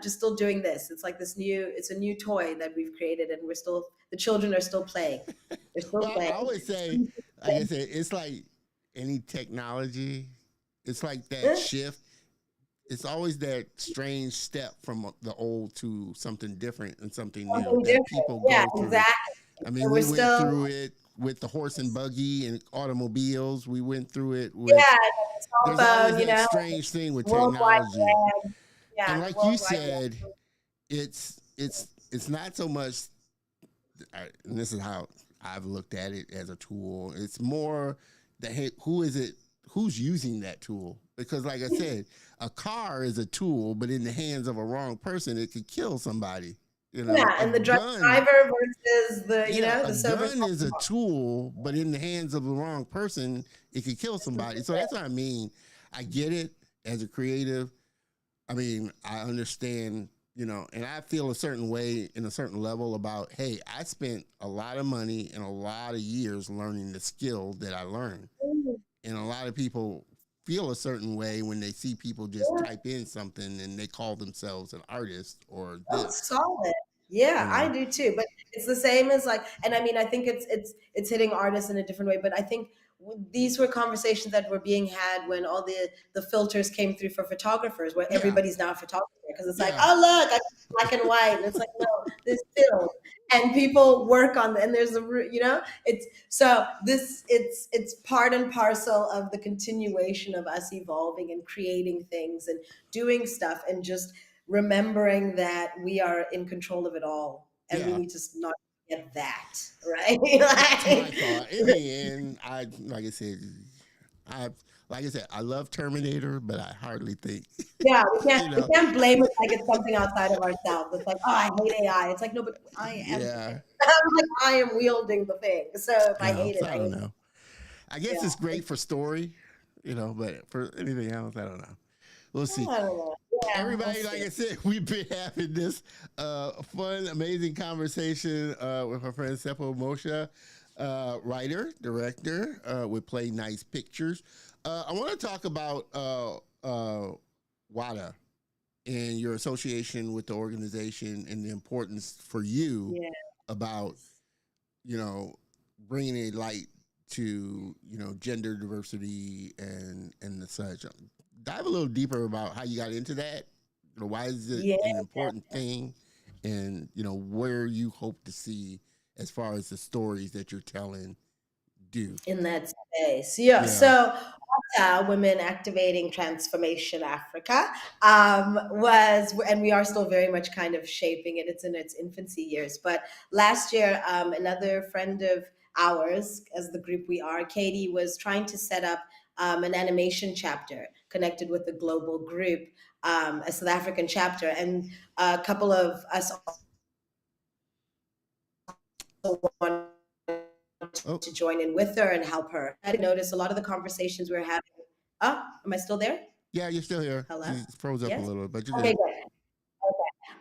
[SPEAKER 2] still doing this. It's like it's a new toy that we've created, and the children are still playing. They're still
[SPEAKER 1] well, I
[SPEAKER 2] playing.
[SPEAKER 1] always say, like I said, it's like any technology. It's like that shift. It's always that strange step from the old to something different and something new
[SPEAKER 2] Something
[SPEAKER 1] that
[SPEAKER 2] different.
[SPEAKER 1] people
[SPEAKER 2] Yeah,
[SPEAKER 1] go through.
[SPEAKER 2] exactly.
[SPEAKER 1] I mean,
[SPEAKER 2] So we're
[SPEAKER 1] we went
[SPEAKER 2] still,
[SPEAKER 1] through it with the horse and buggy and automobiles. We went through it with.
[SPEAKER 2] yeah, the cell
[SPEAKER 1] There's always
[SPEAKER 2] phone,
[SPEAKER 1] that strange thing with
[SPEAKER 2] World Wide
[SPEAKER 1] technology,
[SPEAKER 2] Web. Yeah,
[SPEAKER 1] and
[SPEAKER 2] the
[SPEAKER 1] like you
[SPEAKER 2] World Wide
[SPEAKER 1] said,
[SPEAKER 2] Web.
[SPEAKER 1] it's not so much. And this is how I've looked at it as a tool. It's more that, hey, who is it? Who's using that tool? Because, like I said, a car is a tool, but in the hands of a wrong person, it could kill somebody.
[SPEAKER 2] Yeah,
[SPEAKER 1] A
[SPEAKER 2] and the
[SPEAKER 1] gun,
[SPEAKER 2] driver versus
[SPEAKER 1] yeah, a
[SPEAKER 2] the sober.
[SPEAKER 1] gun is a tool, but in the hands of the wrong person, it could kill somebody. So that's what I mean. I get it as a creative. I mean, I understand, and I feel a certain way in a certain level about, hey, I spent a lot of money and a lot of years learning the skill that I learned. And a lot of people feel a certain way when they see people just type in something and they call themselves an artist or
[SPEAKER 2] Oh,
[SPEAKER 1] this,
[SPEAKER 2] solid.
[SPEAKER 1] you
[SPEAKER 2] Yeah, I
[SPEAKER 1] know.
[SPEAKER 2] do too. But it's the same as like, and I mean, I think it's hitting artists in a different way. But I think these were conversations that were being had when all the filters came through for photographers, where
[SPEAKER 1] Yeah,
[SPEAKER 2] everybody's now a photographer, because it's like,
[SPEAKER 1] yeah,
[SPEAKER 2] oh look, I can black and white, and it's like, no, this film, and people work on, and there's it's so this it's part and parcel of the continuation of us evolving and creating things and doing stuff, and just remembering that we are in control of it all, and we
[SPEAKER 1] yeah.
[SPEAKER 2] need to not get that right.
[SPEAKER 1] That's my thought. In
[SPEAKER 2] Like,
[SPEAKER 1] the end, I like I said, I love Terminator, but I hardly think,
[SPEAKER 2] yeah,
[SPEAKER 1] you
[SPEAKER 2] we
[SPEAKER 1] know,
[SPEAKER 2] can't blame it like it's something outside of ourselves. It's like, oh, I hate AI. It's like, no, but I am the thing.
[SPEAKER 1] yeah,
[SPEAKER 2] I'm like, I am wielding the thing, so if I hate it,
[SPEAKER 1] so I
[SPEAKER 2] I
[SPEAKER 1] don't
[SPEAKER 2] hate it.
[SPEAKER 1] know. I guess
[SPEAKER 2] Yeah,
[SPEAKER 1] it's great for story, but for anything else, I don't know. We'll see.
[SPEAKER 2] I don't know. Yeah, we'll
[SPEAKER 1] Everybody, like
[SPEAKER 2] see.
[SPEAKER 1] I said, we've been having this fun, amazing conversation with our friend Tshepo Moche, writer, director with Play Nice Pictures. I want to talk about WADA and your association with the organization and the importance for you
[SPEAKER 2] Yeah.
[SPEAKER 1] about, you know, bringing a light to, gender diversity and the such. Dive a little deeper about how you got into that. Why is it
[SPEAKER 2] Yeah.
[SPEAKER 1] an important thing, and where you hope to see as far as the stories that you're telling do.
[SPEAKER 2] In that space. Yeah.
[SPEAKER 1] Yeah,
[SPEAKER 2] So Women Activating Transformation Africa and we are still very much kind of shaping it. It's in its infancy years. But last year, another friend of ours, as the group we are, Katie, was trying to set up an animation chapter connected with the global group, a South African chapter. And a couple of us wanted
[SPEAKER 1] oh
[SPEAKER 2] to join in with her and help her. I noticed a lot of the conversations we are having. Oh, am I still there?
[SPEAKER 1] yeah, you're still here.
[SPEAKER 2] Hello?
[SPEAKER 1] You froze up a
[SPEAKER 2] Yes?
[SPEAKER 1] little, but you're
[SPEAKER 2] Okay,
[SPEAKER 1] good.
[SPEAKER 2] good.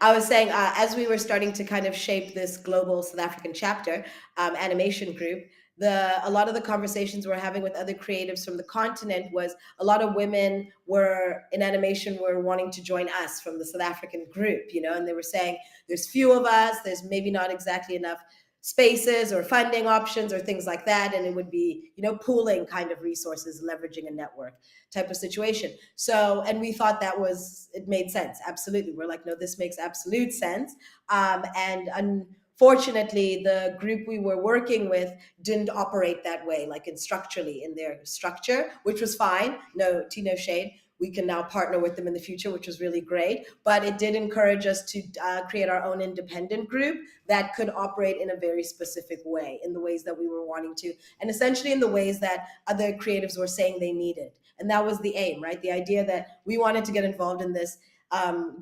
[SPEAKER 2] I was saying, as we were starting to kind of shape this global South African chapter animation group, a lot of the conversations we're having with other creatives from the continent was a lot of women were in animation were wanting to join us from the South African group, and they were saying there's few of us, there's maybe not exactly enough spaces or funding options or things like that, and it would be pooling kind of resources, leveraging a network type of situation. So, and we thought it made sense. Absolutely. We're like, no, this makes absolute sense. And unfortunately, the group we were working with didn't operate that way, like structurally in their structure, which was fine. No tea, no shade. we can now partner with them in the future, which was really great. But it did encourage us to create our own independent group that could operate in a very specific way, in the ways that we were wanting to, and essentially in the ways that other creatives were saying they needed. And that was the aim, right? The idea that we wanted to get involved in this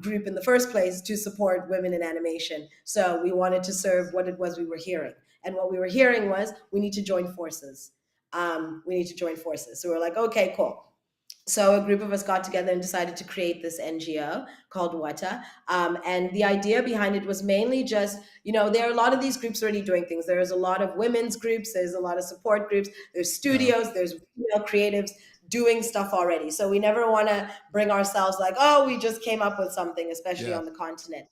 [SPEAKER 2] group in the first place to support women in animation. So we wanted to serve what it was we were hearing. And what we were hearing was, we need to join forces. We need to join forces. So we're like, okay, cool. So a group of us got together and decided to create this NGO called Wata. And the idea behind it was mainly just, there are a lot of these groups already doing things. There's a lot of women's groups, there's a lot of support groups, there's studios, there's female creatives doing stuff already. So we never want to bring ourselves like, oh, we just came up with something, especially on the continent.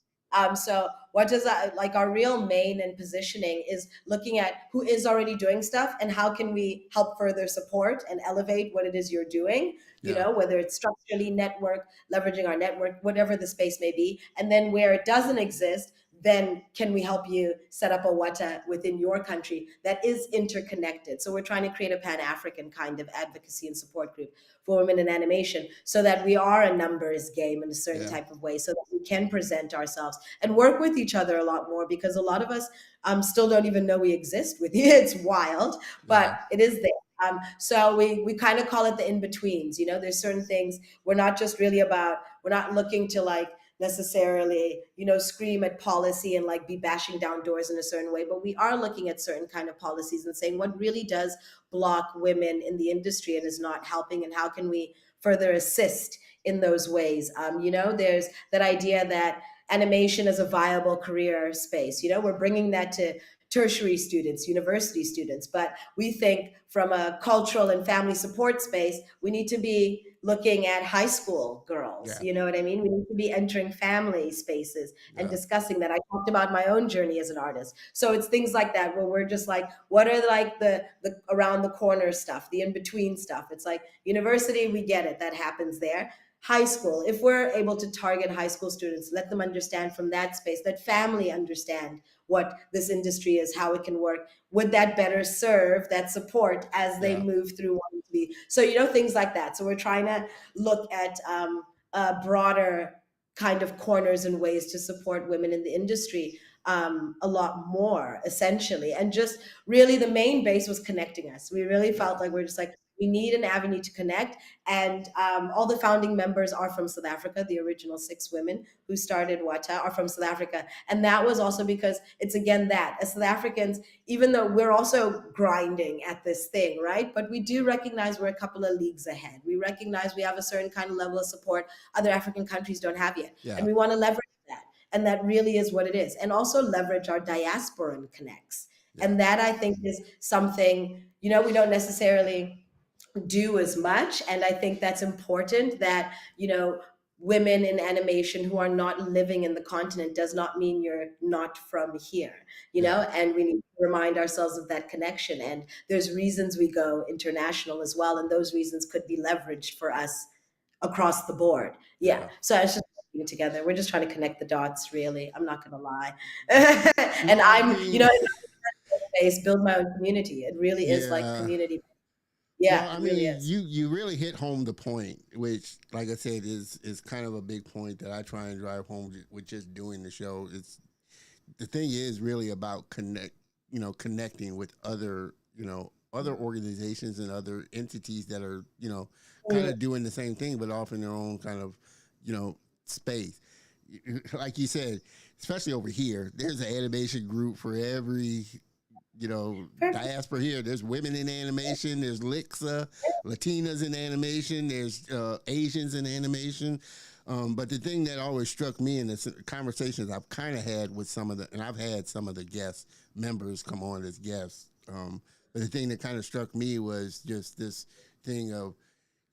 [SPEAKER 2] So what does that, like, our real main and positioning is looking at who is already doing stuff and how can we help further support and elevate what it is you're doing, whether it's structurally, network, leveraging our network, whatever the space may be. And then where it doesn't exist, then can we help you set up a Wata within your country that is interconnected? So we're trying to create a Pan-African kind of advocacy and support group for women in animation, so that we are a numbers game in a certain type of way, so that we can present ourselves and work with each other a lot more, because a lot of us still don't even know we exist with you. It's wild, but it is there. So we kind of call it the in-betweens. There's certain things we're not just really about, we're not looking to like necessarily, scream at policy and like be bashing down doors in a certain way, but we are looking at certain kind of policies and saying what really does block women in the industry and is not helping, and how can we further assist in those ways. There's that idea that animation is a viable career space. We're bringing that to tertiary students, university students, but we think from a cultural and family support space, we need to be looking at high school girls. You know what I mean? We need to be entering family spaces and discussing that. I talked about my own journey as an artist. So it's things like that where we're just like, what are like the around the corner stuff, the in-between stuff? It's like university, we get it, that happens there. High school, if we're able to target high school students, let them understand from that space, that family understand what this industry is, how it can work, would that better serve that support as they move through wanting to be? So, things like that. So we're trying to look at broader kind of corners and ways to support women in the industry a lot more, essentially. And just really the main base was connecting us. We really felt like we're just like, we need an avenue to connect. And all the founding members are from South Africa. The original 6 women who started Wata are from South Africa. And that was also because it's, again, that as South Africans, even though we're also grinding at this thing, right? But we do recognize we're a couple of leagues ahead. We recognize we have a certain kind of level of support other African countries don't have yet. And we want to leverage that. And that really is what it is. And also leverage our diasporan connects. And that, I think, is something, we don't necessarily do as much. And I think that's important, that, women in animation who are not living in the continent does not mean you're not from here, and we need to remind ourselves of that connection. And there's reasons we go international as well. And those reasons could be leveraged for us across the board. So it's just putting it together. We're just trying to connect the dots, really. I'm not going to lie. And I'm, build my own community. It really is like community.
[SPEAKER 1] Well, I mean, you really hit home the point, which, like I said, is kind of a big point that I try and drive home with just doing the show. It's the thing is really about connecting with other organizations and other entities that are kind of doing the same thing, but often their own kind of space. Like you said, especially over here, there's an animation group for every diaspora here. There's women in animation, there's Lixa, Latinas in animation, there's Asians in animation. But the thing that always struck me in the conversations I've kind of had with and I've had some of the guest members come on as guests. But the thing that kind of struck me was just this thing of,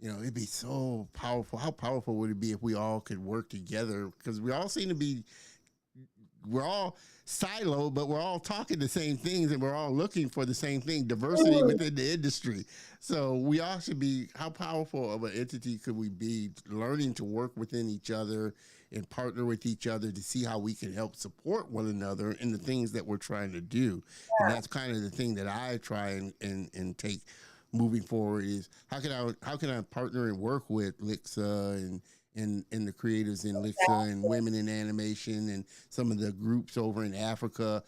[SPEAKER 1] it'd be so powerful. How powerful would it be if we all could work together? Because we all seem to be, we're all siloed, but we're all talking the same things and we're all looking for the same thing, diversity within the industry. So we all should be, how powerful of an entity could we be, learning to work within each other and partner with each other to see how we can help support one another in the things that we're trying to do. And that's kind of the thing that I try and take moving forward is how can I partner and work with Lixa and the creators in Lixa and women in animation and some of the groups over in Africa.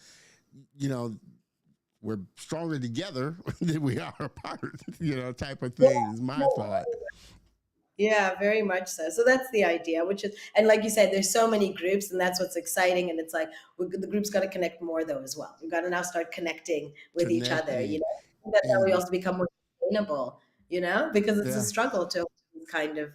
[SPEAKER 1] You know, we're stronger together than we are apart. You know, type of thing is my thought.
[SPEAKER 2] Yeah, very much so. So that's the idea, which is, and like you said, there's so many groups, and that's what's exciting. And it's like the groups got to connect more though as well. We've got to now start connecting with each other. You
[SPEAKER 1] Connecting
[SPEAKER 2] know, that's how we
[SPEAKER 1] and
[SPEAKER 2] also become more sustainable. You know, because it's a
[SPEAKER 1] yeah,
[SPEAKER 2] struggle to kind of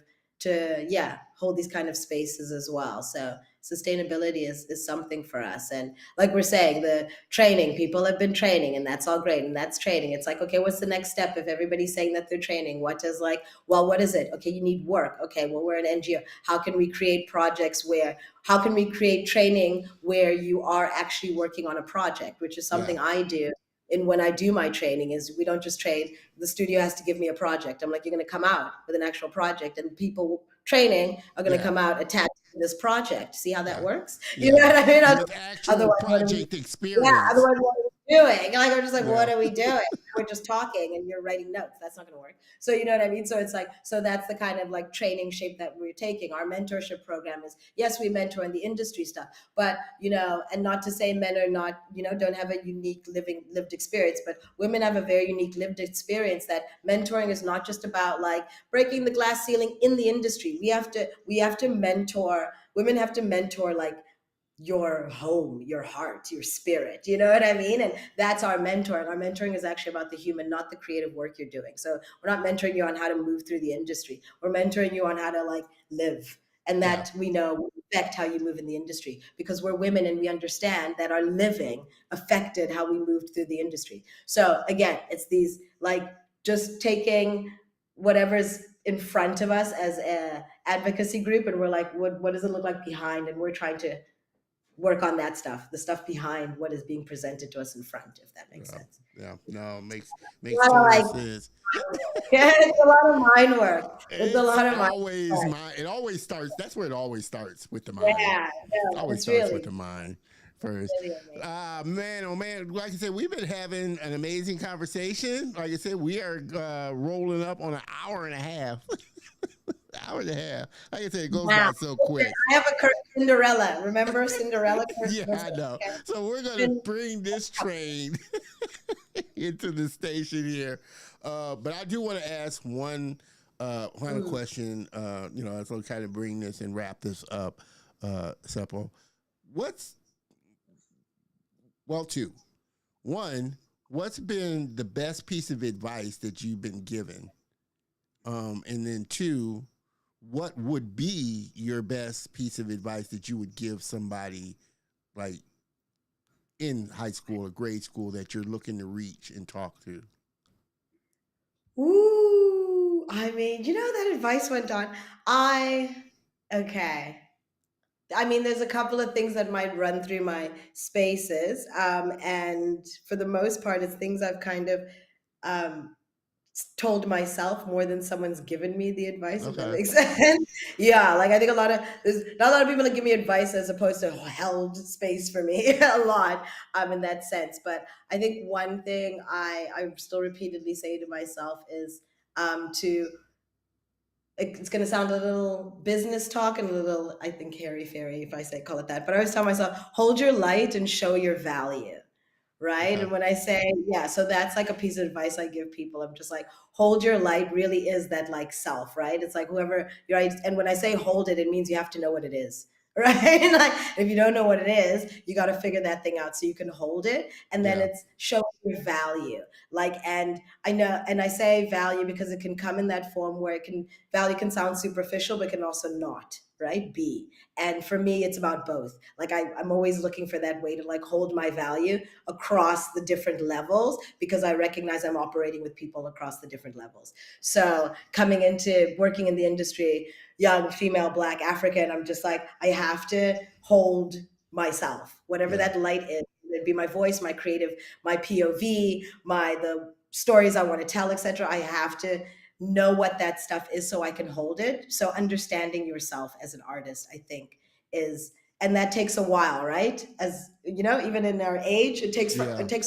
[SPEAKER 2] hold these kind of spaces as well. So sustainability is something for us. And like we're saying, the training, people have been training, and that's all great, and that's training. It's like, okay, what's the next step? If everybody's saying that they're training, what does, like, well, what is it? Okay, you need work. Okay, well, we're an NGO. How can we create projects where, how can we create training where you are actually working on a project, which is
[SPEAKER 1] yeah,
[SPEAKER 2] something I do. And when I do my training, is we don't just train, the studio has to give me a project. I'm like, you're going to come out with an actual project, and people training are going to
[SPEAKER 1] yeah,
[SPEAKER 2] come out attached to this project. See how that
[SPEAKER 1] yeah,
[SPEAKER 2] works? You know
[SPEAKER 1] yeah.
[SPEAKER 2] what I mean?
[SPEAKER 1] With actual
[SPEAKER 2] Otherwise, what are we,
[SPEAKER 1] project
[SPEAKER 2] yeah,
[SPEAKER 1] experience.
[SPEAKER 2] otherwise what are we doing? Like, we're just like,
[SPEAKER 1] Yeah,
[SPEAKER 2] what are we doing? We're just talking and you're writing notes. That's not going to work. So you know what I mean? So it's like, so that's the kind of like training shape that we're taking. Our mentorship program is, yes, we mentor in the industry stuff, but you know, and not to say men are not, you know, don't have a unique lived experience, but women have a very unique lived experience, that mentoring is not just about like breaking the glass ceiling in the industry. We have to mentor, women have to mentor like your home, your heart, your spirit. You know what I mean? And that's our mentor. And our mentoring is actually about the human, not the creative work you're doing. So we're not mentoring you on how to move through the industry. We're mentoring you on how to like live. And
[SPEAKER 1] yeah,
[SPEAKER 2] that we know will affect how you move in the industry, because we're women and we understand that our living affected how we moved through the industry. So again, it's these like just taking whatever's in front of us as a advocacy group, and we're like, what does it look like behind? And we're trying to work on that stuff, the stuff behind what is being presented to us in front, if that makes
[SPEAKER 1] yeah,
[SPEAKER 2] sense.
[SPEAKER 1] yeah. No,
[SPEAKER 2] A
[SPEAKER 1] makes
[SPEAKER 2] lot of
[SPEAKER 1] total
[SPEAKER 2] like,
[SPEAKER 1] sense.
[SPEAKER 2] yeah, it's a lot of mind work. It's a
[SPEAKER 1] It's
[SPEAKER 2] lot of mind
[SPEAKER 1] always
[SPEAKER 2] work.
[SPEAKER 1] my. It always starts. That's where it always starts with the mind.
[SPEAKER 2] Yeah, no,
[SPEAKER 1] Always
[SPEAKER 2] it's
[SPEAKER 1] starts with
[SPEAKER 2] really,
[SPEAKER 1] the mind first.
[SPEAKER 2] really amazing.
[SPEAKER 1] Man, oh man! Like I said, we've been having an amazing conversation. Like I said, we are rolling up on an hour and a half. Hour and a half. Like I said, it goes
[SPEAKER 2] Wow.
[SPEAKER 1] by so quick.
[SPEAKER 2] I have a Cinderella. Remember Cinderella?
[SPEAKER 1] Yeah, I know. So we're gonna bring this train into the station here. But I do want to ask one final
[SPEAKER 2] Mm.
[SPEAKER 1] question. You know, as I kind of bring this and wrap this up, Tshepo. What's well, two. One, what's been the best piece of advice that you've been given? And then two, what would be your best piece of advice that you would give somebody like in high school or grade school that you're looking to reach and talk to?
[SPEAKER 2] Ooh, I mean, you know, that advice went on. Okay. I mean, there's a couple of things that might run through my spaces. And for the most part, it's things I've kind of um, told myself more than someone's given me the advice, if that
[SPEAKER 1] Okay.
[SPEAKER 2] makes sense. Yeah, like I think there's not a lot of people that give me advice as opposed to held space for me a lot in that sense. But I think one thing I still repeatedly say to myself is to it's going to sound a little business talk and a little, I think, hairy fairy if I say call it that. But I always tell myself, hold your light and show your value, right?
[SPEAKER 1] Okay.
[SPEAKER 2] And when I say, yeah, so that's like a piece of advice I give people. I'm just like, hold your light really is that like self, right? It's like whoever you're, and when I say hold it, it means you have to know what it is. Right? Like if you don't know what it is, you got to figure that thing out so you can hold it. And then
[SPEAKER 1] Yeah.
[SPEAKER 2] it's show your value. Like, and I know, and I say value because it can come in that form where value can sound superficial, but can also not, right? Be. And for me, it's about both. Like I'm always looking for that way to like hold my value across the different levels, because I recognize I'm operating with people across the different levels. So coming into working in the industry, young, female, Black, African, I'm just like, I have to hold myself, whatever
[SPEAKER 1] Yeah.
[SPEAKER 2] that light is. It'd be my voice, my creative, my POV, the stories I want to tell, etc. I have to know what that stuff is so I can hold it. So understanding yourself as an artist, I think, is and that takes a while, right? As you know, even in our age,
[SPEAKER 1] Yeah.
[SPEAKER 2] it takes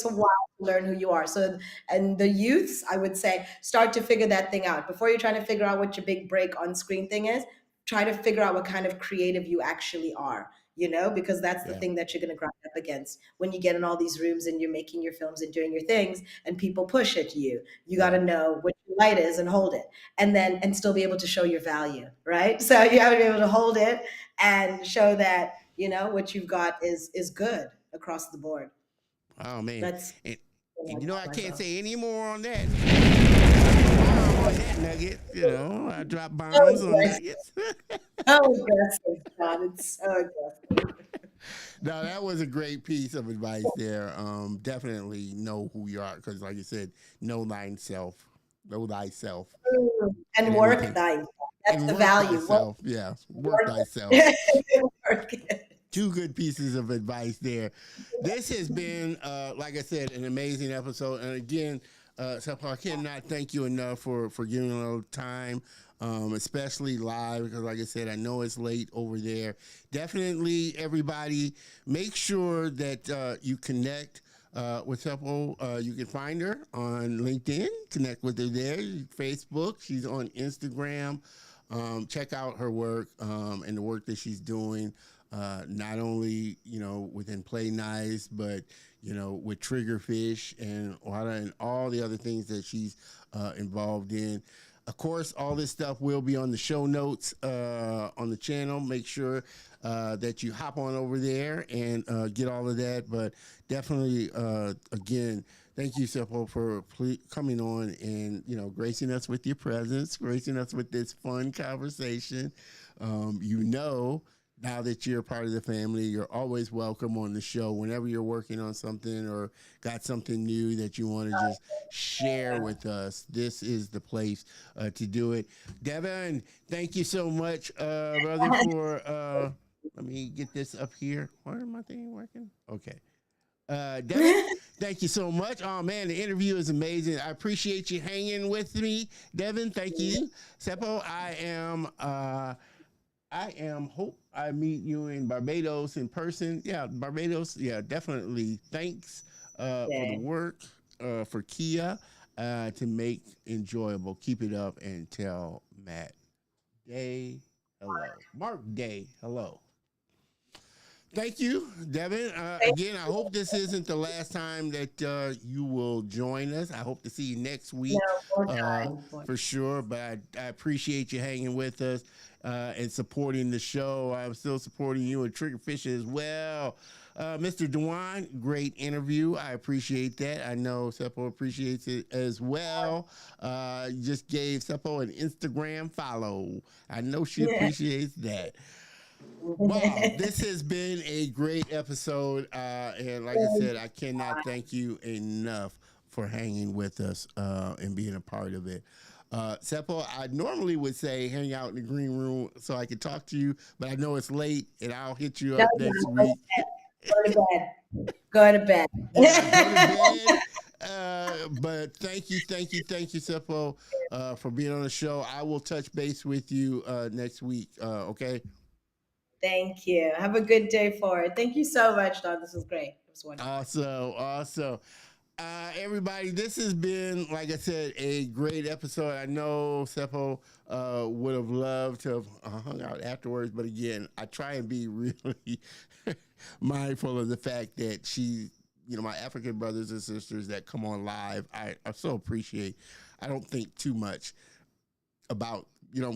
[SPEAKER 2] a while to learn who you are. So, and the youths, I would say, start to figure that thing out before you're trying to figure out what your big break on screen thing is. Try to figure out what kind of creative you actually are, because that's the
[SPEAKER 1] Yeah.
[SPEAKER 2] thing that you're going to grind up against when you get in all these rooms and you're making your films and doing your things and people push at you. You got
[SPEAKER 1] Yeah.
[SPEAKER 2] to know what your light is and hold it, and still be able to show your value, right? So you have to be able to hold it and show that what you've got is good across the board.
[SPEAKER 1] Oh man.
[SPEAKER 2] That's
[SPEAKER 1] And,
[SPEAKER 2] what I
[SPEAKER 1] and I
[SPEAKER 2] tell
[SPEAKER 1] can't
[SPEAKER 2] myself.
[SPEAKER 1] say any more on that. I drop a bomb on that nugget. I drop
[SPEAKER 2] So
[SPEAKER 1] bombs on
[SPEAKER 2] aggressive,
[SPEAKER 1] nuggets.
[SPEAKER 2] so aggressive, John. It's so aggressive.
[SPEAKER 1] No, that was a great piece of advice there. Definitely know who you are because, like you said, know thyself, know thyself,
[SPEAKER 2] And
[SPEAKER 1] and
[SPEAKER 2] work
[SPEAKER 1] everything,
[SPEAKER 2] thine. That's
[SPEAKER 1] and
[SPEAKER 2] the
[SPEAKER 1] work
[SPEAKER 2] value. Work,
[SPEAKER 1] thyself. Yeah, work
[SPEAKER 2] work
[SPEAKER 1] thyself.
[SPEAKER 2] it. Work it.
[SPEAKER 1] Two good pieces of advice there. This has been, like I said, an amazing episode. And again, Tshepo, I cannot thank you enough for giving a little time, especially live, because like I said, I know it's late over there. Definitely, everybody, make sure that you connect with Tshepo. You can find her on LinkedIn, connect with her there, Facebook. She's on Instagram. Check out her work and the work that she's doing. Not only within Play Nice, but with Triggerfish and all the other things that she's involved in. Of course, all this stuff will be on the show notes on the channel. Make sure that you hop on over there and get all of that. But definitely, again, thank you, Tshepo, for coming on and gracing us with your presence, gracing us with this fun conversation. Now that you're part of the family, you're always welcome on the show whenever you're working on something or got something new that you want to just share with us. This is the place to do it. Devin, thank you so much, brother, for let me get this up here. Why am my thing working? Okay. Devin, thank you so much. Oh man, the interview is amazing. I appreciate you hanging with me, Devin. Thank you, Tshepo. I am hope I meet you in Barbados in person. Yeah, Barbados. Yeah, definitely. Thanks for the
[SPEAKER 2] Yeah.
[SPEAKER 1] work for Kiya to make enjoyable. Keep it up and tell Matt Day hello. Mark Day hello. Thank you, Devin.
[SPEAKER 2] Thank
[SPEAKER 1] Again, I hope this isn't the last time that you will join us. I hope to see you next
[SPEAKER 2] you.
[SPEAKER 1] week
[SPEAKER 2] More
[SPEAKER 1] uh,
[SPEAKER 2] time.
[SPEAKER 1] for sure. But I appreciate you hanging with us and supporting the show. I'm still supporting you and Triggerfish as well. Mr. Dewan, great interview. I appreciate that. I know Tshepo appreciates it as well. You just gave Tshepo an Instagram follow. I know she
[SPEAKER 2] Yeah.
[SPEAKER 1] appreciates that. Wow, this has been a great episode. And like I said, I cannot thank you enough for hanging with us and being a part of it. Tshepo, I normally would say hang out in the green room so I could talk to you, but I know it's late and I'll hit you
[SPEAKER 2] No,
[SPEAKER 1] up next
[SPEAKER 2] no,
[SPEAKER 1] week.
[SPEAKER 2] go to bed. Go to bed.
[SPEAKER 1] Yeah, go to bed. But thank you, Tshepo, for being on the show. I will touch base with you next week. Okay.
[SPEAKER 2] Thank you. Have a good day for it. Thank you so much, Don. This was great. It was wonderful.
[SPEAKER 1] Awesome. Everybody, this has been, like I said, a great episode. I know Tshepo would have loved to have hung out afterwards, but again, I try and be really mindful of the fact that my African brothers and sisters that come on live, I so appreciate. I don't think too much about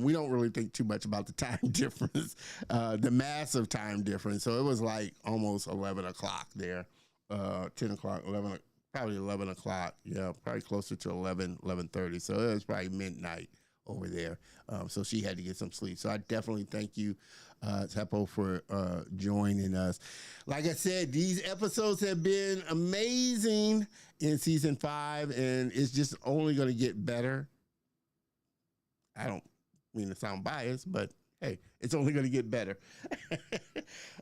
[SPEAKER 1] we don't really think too much about the time difference, the massive time difference. So it was like almost 11 o'clock there, 10 o'clock, 11, probably 11 o'clock. Yeah, probably closer to 11, 11:30. So it was probably midnight over there. So she had to get some sleep. So I definitely thank you, Tshepo, for joining us. Like I said, these episodes have been amazing in season 5, and it's just only going to get better. I don't mean to sound biased, but hey, it's only going to get better.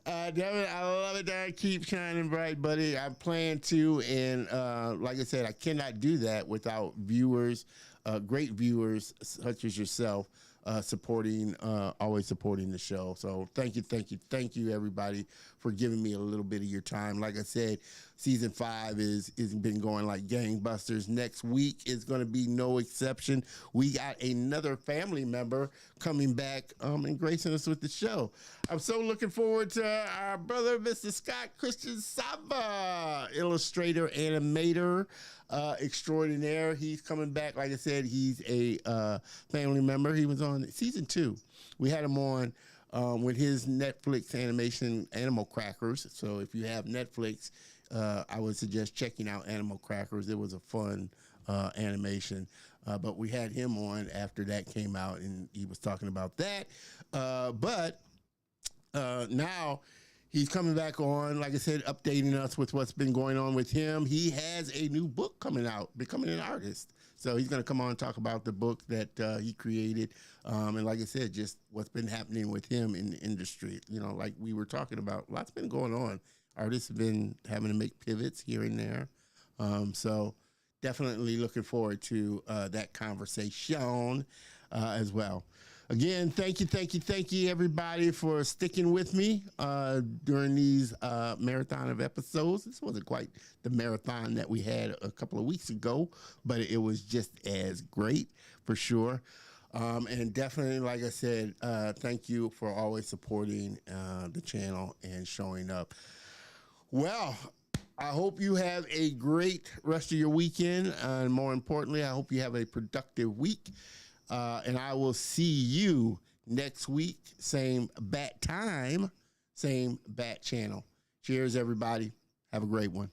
[SPEAKER 1] Devin, I love it, Darren. Keep shining bright, buddy. I plan to, and like I said, I cannot do that without viewers, great viewers such as yourself, always supporting the show. So thank you, everybody, for giving me a little bit of your time. Like I said, season 5 is been going like gangbusters. Next week is going to be no exception. We got another family member coming back and gracing us with the show. I'm so looking forward to our brother, Mr. Scott Christian Saba, illustrator, animator, extraordinaire. He's coming back. Like I said, he's a family member. He was on season 2. We had him on with his Netflix animation, Animal Crackers. So if you have Netflix, I would suggest checking out Animal Crackers. It was a fun animation. But we had him on after that came out, and he was talking about that. But now he's coming back on, like I said, updating us with what's been going on with him. He has a new book coming out, Becoming an Artist. So he's going to come on and talk about the book that he created. And like I said, just what's been happening with him in the industry. You know, like we were talking about, lots been going on. Artists have been having to make pivots here and there. So definitely looking forward to that conversation as well. Again, thank you, everybody, for sticking with me during these marathon of episodes. This wasn't quite the marathon that we had a couple of weeks ago, but it was just as great for sure. And definitely, like I said, thank you for always supporting the channel and showing up. Well, I hope you have a great rest of your weekend. And more importantly, I hope you have a productive week. And I will see you next week. Same bat time, same bat channel. Cheers, everybody. Have a great one.